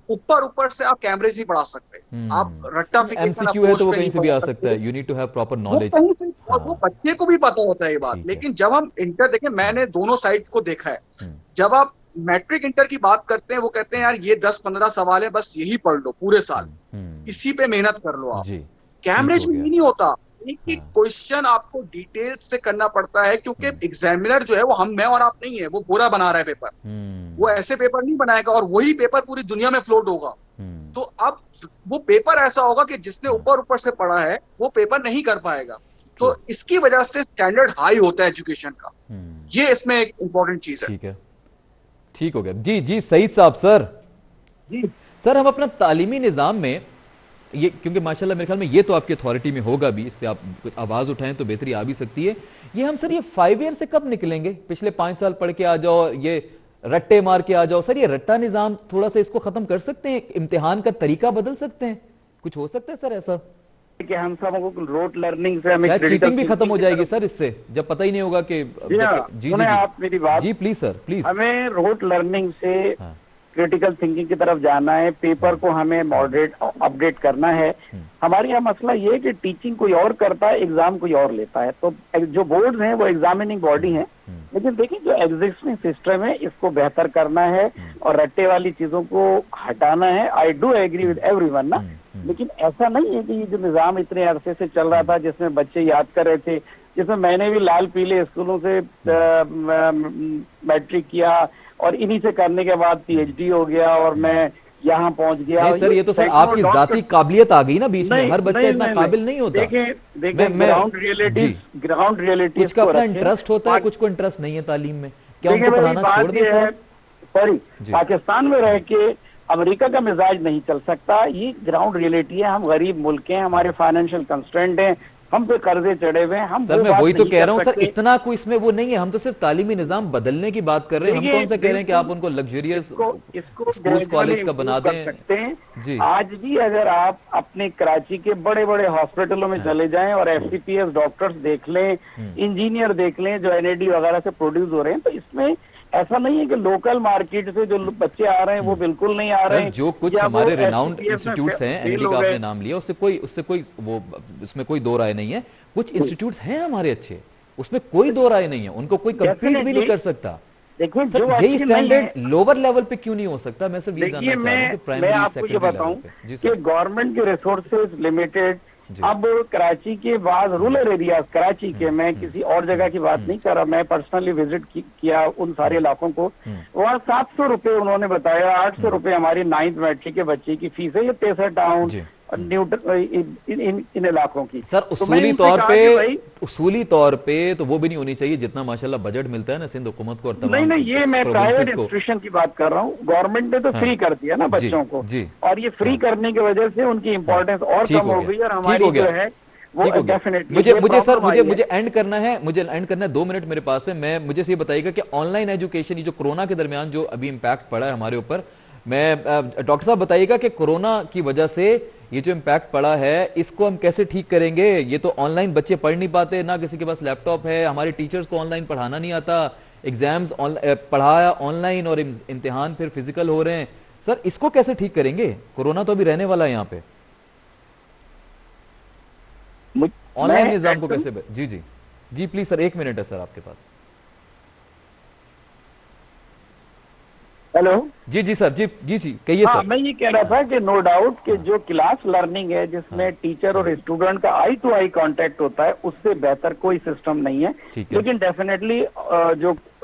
ऊपर से आप कैम्ब्रिज नहीं पढ़ा सकते, आप रट्टाफिकेशन एमसीक्यू है तो वो कहीं से भी आ सकता है, you need to have proper knowledge. और वो बच्चे को भी पता होता है ये बात। लेकिन जब हम इंटर देखें, मैंने दोनों साइड को देखा है, जब आप मैट्रिक इंटर की बात करते हैं वो कहते हैं यार ये 10-15 सवाल है, बस यही पढ़ लो पूरे साल, इसी पे मेहनत कर लो आप। कैम्ब्रिज में नहीं होता, एक एक क्वेश्चन आपको डिटेल से करना पड़ता है, क्योंकि एग्जामिनर जो है वो मैं और आप नहीं है, वो पूरा बना रहा है पेपर, वो ऐसे पेपर नहीं बनाएगा और वही पेपर पूरी दुनिया में फ्लोट होगा। तो अब वो पेपर ऐसा होगा कि जिसने ऊपर से पढ़ा है वो पेपर नहीं कर पाएगा। तो इसकी वजह से स्टैंडर्ड हाई होता है एजुकेशन का, ये इसमें एक इंपॉर्टेंट चीज है। ठीक है, ठीक हो गया। जी सईद साहब, सर हम अपना तालीमी निज़ाम में ये, क्योंकि माशाल्लाह मेरे ख्याल में ये तो आपकी अथॉरिटी में होगा भी, इस पे आप कुछ आवाज उठाएं तो बेहतरी आ भी सकती है, ये हम सर ये 5 ईयर से कब निकलेंगे? पिछले 5 साल पढ़ के आ जाओ, ये रट्टे मार के आ जाओ, सर ये रट्टा निज़ाम थोड़ा सा इसको खत्म कर सकते हैं? इम्तिहान का तरीका बदल सकते हैं? कुछ हो सकता है सर ऐसा कि हम सबको रोट लर्निंग से हमें चीटिंग भी खत्म हो जाएगी सर इससे, जब पता ही नहीं होगा कि जी आप मेरी बात, जी प्लीज सर प्लीज। हमें रोट लर्निंग से क्रिटिकल थिंकिंग की तरफ जाना है, पेपर को हमें मॉडरेट अपडेट करना है। हमारे यहाँ मसला ये है कि टीचिंग कोई और करता है, एग्जाम कोई और लेता है। तो जो बोर्ड हैं वो एग्जामिनिंग बॉडी हैं, लेकिन देखिए जो एग्जिस्टिंग सिस्टम है इसको बेहतर करना है और रट्टे वाली चीजों को हटाना है। I do agree with everyone ना, लेकिन ऐसा नहीं है कि ये जो निजाम इतने अरसे से चल रहा था जिसमें बच्चे याद कर रहे थे, जिसमें मैंने भी लाल पीले स्कूलों से मैट्रिक किया और इन्हीं से करने के बाद पीएचडी हो गया और मैं यहाँ पहुंच गया। सर ये तो सर आपकी जाती काबिलियत आ गई ना बीच में, हर बच्चा इतना काबिल नहीं होता। देखिए ग्राउंड रियलिटी कुछ का अपना इंटरेस्ट होता है, कुछ को इंटरेस्ट नहीं है तालीम में, क्या उनको पढ़ाना छोड़ दें सर? सॉरी, पाकिस्तान में रह के अमेरिका का मिजाज नहीं चल सकता, ये ग्राउंड रियलिटी है। हम गरीब मुल्क हैं, हमारे फाइनेंशियल कंस्ट्रेंट हैं, हम पे कर्जे चढ़े हुए हैं। हम सर मैं वही तो कह रहा हूँ सर, इतना कोई इसमें वो नहीं है, हम तो सिर्फ तालीमी निजाम बदलने की बात कर रहे हैं। हम कौन सा कह रहे हैं कि आप उनको लग्जरियस स्कूल कॉलेज का बना दें। सकते हैं जी। आज भी अगर आप अपने कराची के बड़े बड़े हॉस्पिटलों में चले जाएं और FCPS डॉक्टर्स देख लें, इंजीनियर देख लें जो NAD वगैरह से प्रोड्यूस हो रहे हैं, तो इसमें ऐसा नहीं है कि लोकल मार्केट से जो बच्चे आ रहे हैं वो बिल्कुल नहीं आ रहे हैं। जो कुछ हमारे रिनाउंड इंस्टीट्यूट्स हैं, NAD का आपने नाम लिया, उससे कोई वो इसमें कोई दो राय नहीं है। कुछ इंस्टीट्यूट्स हैं हमारे अच्छे, उसमें कोई दो राय नहीं है, उनको कोई कंप्लीट भी नहीं कर सकता। देखिए जो यही स्टैंडर्ड लोअर लेवल पे क्यों नहीं हो सकता? मैं सिर्फ ये जानना चाह रहा हूं कि प्राइमरी आपको ये बताऊं कि गवर्नमेंट के रिसोर्सेज लिमिटेड। अब कराची के बाद रूरल एरियाज, कराची के, मैं किसी और जगह की बात नहीं कर रहा, मैं पर्सनली विजिट किया उन सारे इलाकों को। वहाँ 700 रुपए उन्होंने बताया, 800 रुपए हमारी 9th मैट्रिक के बच्चे की फीस है। ये 63 टाउन इन इलाकों की। सर उसूली तौर पे तो वो भी नहीं होनी चाहिए जितना माशाल्लाह बजट मिलता है ना सिंध हुकूमत को और तमाम। नहीं, ये मैं प्राइवेट इंस्टीट्यूशन की बात कर रहा हूँ। गवर्नमेंट ने तो फ्री कर दिया ना बच्चों को, और ये फ्री करने की वजह से उनकी इम्पोर्टेंस और कम हो गई, और हमारी जो है वो डेफिनेटली। मुझे एंड करना है, 2 मिनट मेरे पास है। मुझे ये बताइएगा कि ऑनलाइन एजुकेशन, ये जो कोरोना के दरमियान जो अभी इम्पैक्ट पड़ा है हमारे ऊपर, डॉक्टर साहब बताइएगा कि कोरोना की वजह से ये जो इम्पैक्ट पड़ा है इसको हम कैसे ठीक करेंगे? ये तो ऑनलाइन बच्चे पढ़ नहीं पाते, ना किसी के पास लैपटॉप है, हमारे टीचर्स को ऑनलाइन पढ़ाना नहीं आता, एग्जाम्स पढ़ाया ऑनलाइन और इम्तिहान फिर फिजिकल हो रहे हैं। सर इसको कैसे ठीक करेंगे? कोरोना तो अभी रहने वाला है यहाँ पे, ऑनलाइन निजाम को कैसे? जी प्लीज सर, 1 मिनट है सर आपके पास। हेलो जी सर, जी कहिए सर। मैं ये कह रहा था कि नो डाउट कि जो क्लास लर्निंग है जिसमें टीचर और स्टूडेंट का आई टू आई कांटेक्ट होता है, उससे बेहतर कोई सिस्टम नहीं है। लेकिन डेफिनेटली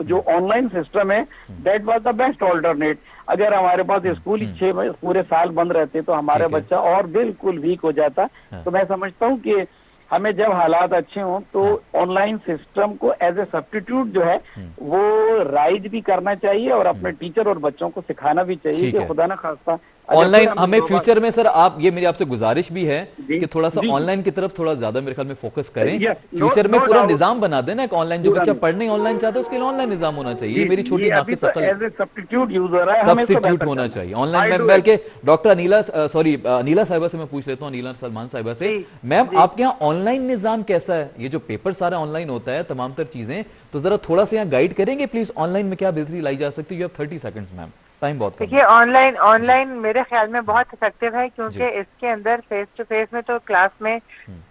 जो ऑनलाइन सिस्टम है that was the best alternate. अगर हमारे पास स्कूल ही 6 पूरे साल बंद रहते तो हमारा बच्चा और बिल्कुल वीक हो जाता। तो मैं समझता हूँ कि हमें जब हालात अच्छे हों तो ऑनलाइन सिस्टम को एज ए सब्स्टिट्यूट जो है वो राइज भी करना चाहिए, और अपने टीचर और बच्चों को सिखाना भी चाहिए कि खुदा ना खास्ता ऑनलाइन हमें फ्यूचर में सर, आप ये मेरी आपसे गुजारिश भी है कि थोड़ा सा ऑनलाइन की तरफ थोड़ा ज्यादा मेरे ख्याल में फोकस करें। फ्यूचर में पूरा निजाम बना देना कि ऑनलाइन जो बच्चा पढ़ने ऑनलाइन चाहता है उसके लिए ऑनलाइन निजाम होना चाहिए। मेरी छोटी सब्स्टिट्यूट होना चाहिए ऑनलाइन। बल्कि डॉक्टर अनीला साहिबा से मैं पूछ लेता हूँ, अनीला सलमान साहिबा से, मैम आपके यहाँ ऑनलाइन निजाम कैसा है? ये जो पेपर सारा ऑनलाइन होता है तमाम तर चीजें, तो जरा थोड़ा सा यहाँ गाइड करेंगे प्लीज, ऑनलाइन में क्या बेहतरी लाई जा सकती है? You have 30 seconds ma'am, time बहुत। देखिए ऑनलाइन मेरे ख्याल में बहुत इफेक्टिव है, क्योंकि इसके अंदर फेस टू फेस में तो क्लास में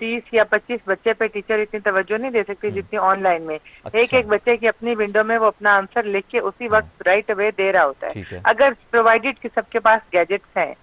30 या 25 बच्चे पे टीचर इतनी तवज्जो नहीं दे सकती जितनी ऑनलाइन में। एक बच्चे की अपनी विंडो में वो अपना आंसर लिख के उसी वक्त राइट अवे दे रहा होता है। अगर प्रोवाइडेड कि सबके पास गैजेट्स हैं,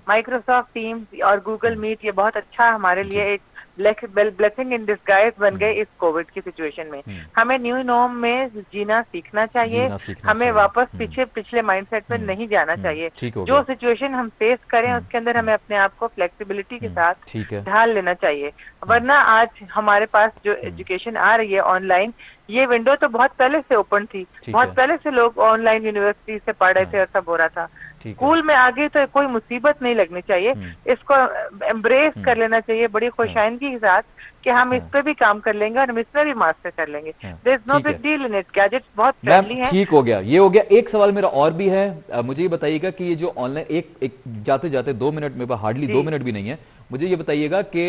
माइक्रोसॉफ्ट टीम्स और गूगल मीट, ये बहुत अच्छा हमारे लिए एक ब्लेसिंग इन डिस्गाइज बन गए इस कोविड की सिचुएशन में। हमें न्यू नॉर्म में जीना सीखना चाहिए, हमें वापस पिछले माइंडसेट में नहीं जाना चाहिए। जो सिचुएशन हम फेस करें उसके अंदर हमें अपने आप को फ्लेक्सिबिलिटी के साथ ढाल लेना चाहिए। वरना आज हमारे पास जो एजुकेशन आ रही है ऑनलाइन, ये विंडो तो बहुत पहले से ओपन थी, बहुत पहले से लोग ऑनलाइन यूनिवर्सिटी से पढ़ रहे थे और सब हो रहा था। स्कूल में आगे तो कोई मुसीबत नहीं लगनी चाहिए, इसको एम्ब्रेस कर लेना चाहिए बड़ी खुशाइंदगी के साथ कि हम इस पे भी काम कर लेंगे और हम इसमें भी मास्टर कर लेंगे। There is no big deal in it, gadgets बहुत फ्रेंडली हैं। ठीक हो गया, ये हो गया। एक सवाल मेरा और भी है, मुझे ये बताइएगा कि ये जो ऑनलाइन एक जाते जाते 2 मिनट में, हार्डली 2 मिनट भी नहीं है, मुझे ये बताइएगा कि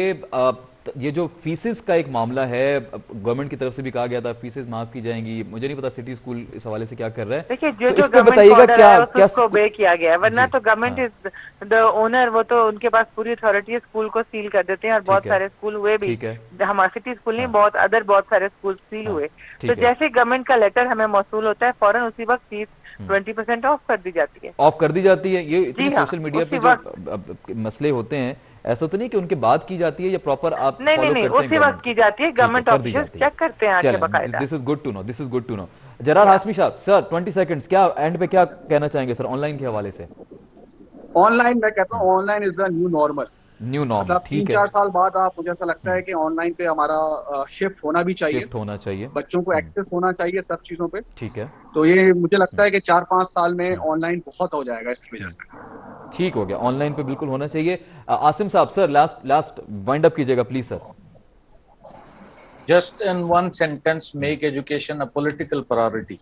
ये जो फीसेस का एक मामला है, गवर्नमेंट की तरफ से भी कहा गया था फीसेस माफ की जाएंगी, मुझे नहीं पता सिटी स्कूल इस हवाले से क्या कर रहा है। देखिए जो बताइएगा क्या उसको बे किया गया है, वरना तो गवर्नमेंट इज द ओनर, वो तो उनके पास पूरी अथॉरिटी है, स्कूल को सील कर देते हैं और बहुत सारे स्कूल हुए भी, हमारे सिटी स्कूल नहीं बहुत सारे स्कूल सील हुए। तो जैसे गवर्नमेंट का लेटर हमें मौसूल होता है फौरन उसी वक्त फीस 20% ऑफ कर दी जाती है। ऑफ कर दी जाती है। ये इतने सोशल मीडिया पे जो मसले होते हैं, ऐसा तो नहीं कि उनके बाद की जाती है या प्रॉपर आप नहीं उसी वक्त की जाती है, गवर्नमेंट ऑफिशियल्स चेक करते हैं आके बकायदा। This is good to know. Zarar Hashmi sahab, sir 20 seconds, क्या एंड पे क्या कहना चाहेंगे सर ऑनलाइन के हवाले से? ऑनलाइन मैं कहता हूँ online is the new normal. मतलब ठीक है, 3-4 साल बाद आप, मुझे ऐसा लगता है कि ऑनलाइन पे हमारा शिफ्ट होना भी चाहिए, बच्चों को एक्सेस होना चाहिए सब चीजों पे। ठीक है, तो ये मुझे लगता है कि 4-5 साल में ऑनलाइन बहुत हो जाएगा इसकी वजह से। ठीक हो गया, ऑनलाइन पे बिल्कुल होना चाहिए। आसिम साहब सर, लास्ट वाइंड अप कीजिएगा please sir. Just in one sentence, make education a political priority.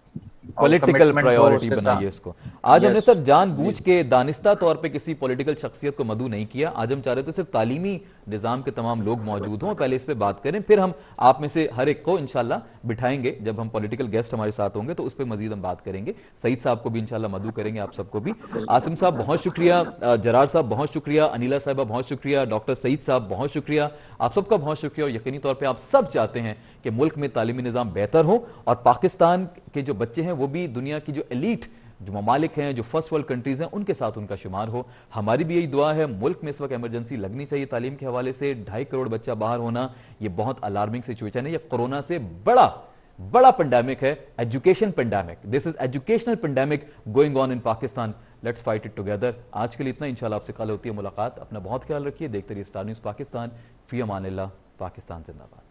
Political priority बनाइए इसको। आज हमने सर जानबूझ के दानिस्ता तौर पे किसी पॉलिटिकल शख्सियत को मदऊ नहीं किया। आज हम चाह रहे थे सिर्फ तालीमी निजाम के तमाम लोग मौजूद हों, पहले इस पे बात करें, फिर हम आप में से हर एक को इंशाल्लाह बिठाएंगे। जब हम पॉलिटिकल गेस्ट हमारे साथ होंगे तो उस पर मजीद हम बात करेंगे। सईद साहब को भी इंशाल्लाह मदऊ करेंगे, आप सबको भी। आसिम साहब बहुत शुक्रिया, जरार साहब बहुत शुक्रिया, अनिला साहिबा बहुत शुक्रिया, डॉक्टर सईद साहब बहुत शुक्रिया, आप सबका बहुत शुक्रिया। और यकीनी तौर पर आप सब चाहते हैं कि मुल्क में तालीमी निजाम बेहतर हो और पाकिस्तान के जो बच्चे हैं वो भी दुनिया की जो एलीट जो ममालिक हैं, जो फर्स्ट वर्ल्ड कंट्रीज हैं, उनके साथ उनका शुमार हो। हमारी भी यही दुआ है। मुल्क में इस वक्त इमरजेंसी लगनी चाहिए तालीम के हवाले से। 2.5 करोड़ बच्चा बाहर होना ये बहुत अलार्मिंग सिचुएशन है। ये कोरोना से बड़ा पेंडेमिक है, education pandemic. This is educational pandemic going on in Pakistan. Let's fight it together. आज के लिए इतना, इंशाल्लाह आपसे कल होती है मुलाकात। अपना बहुत ख्याल रखिए, देखते रहिए स्टार न्यूज़ पाकिस्तान। फी अमानिल्लाह। पाकिस्तान जिंदाबाद।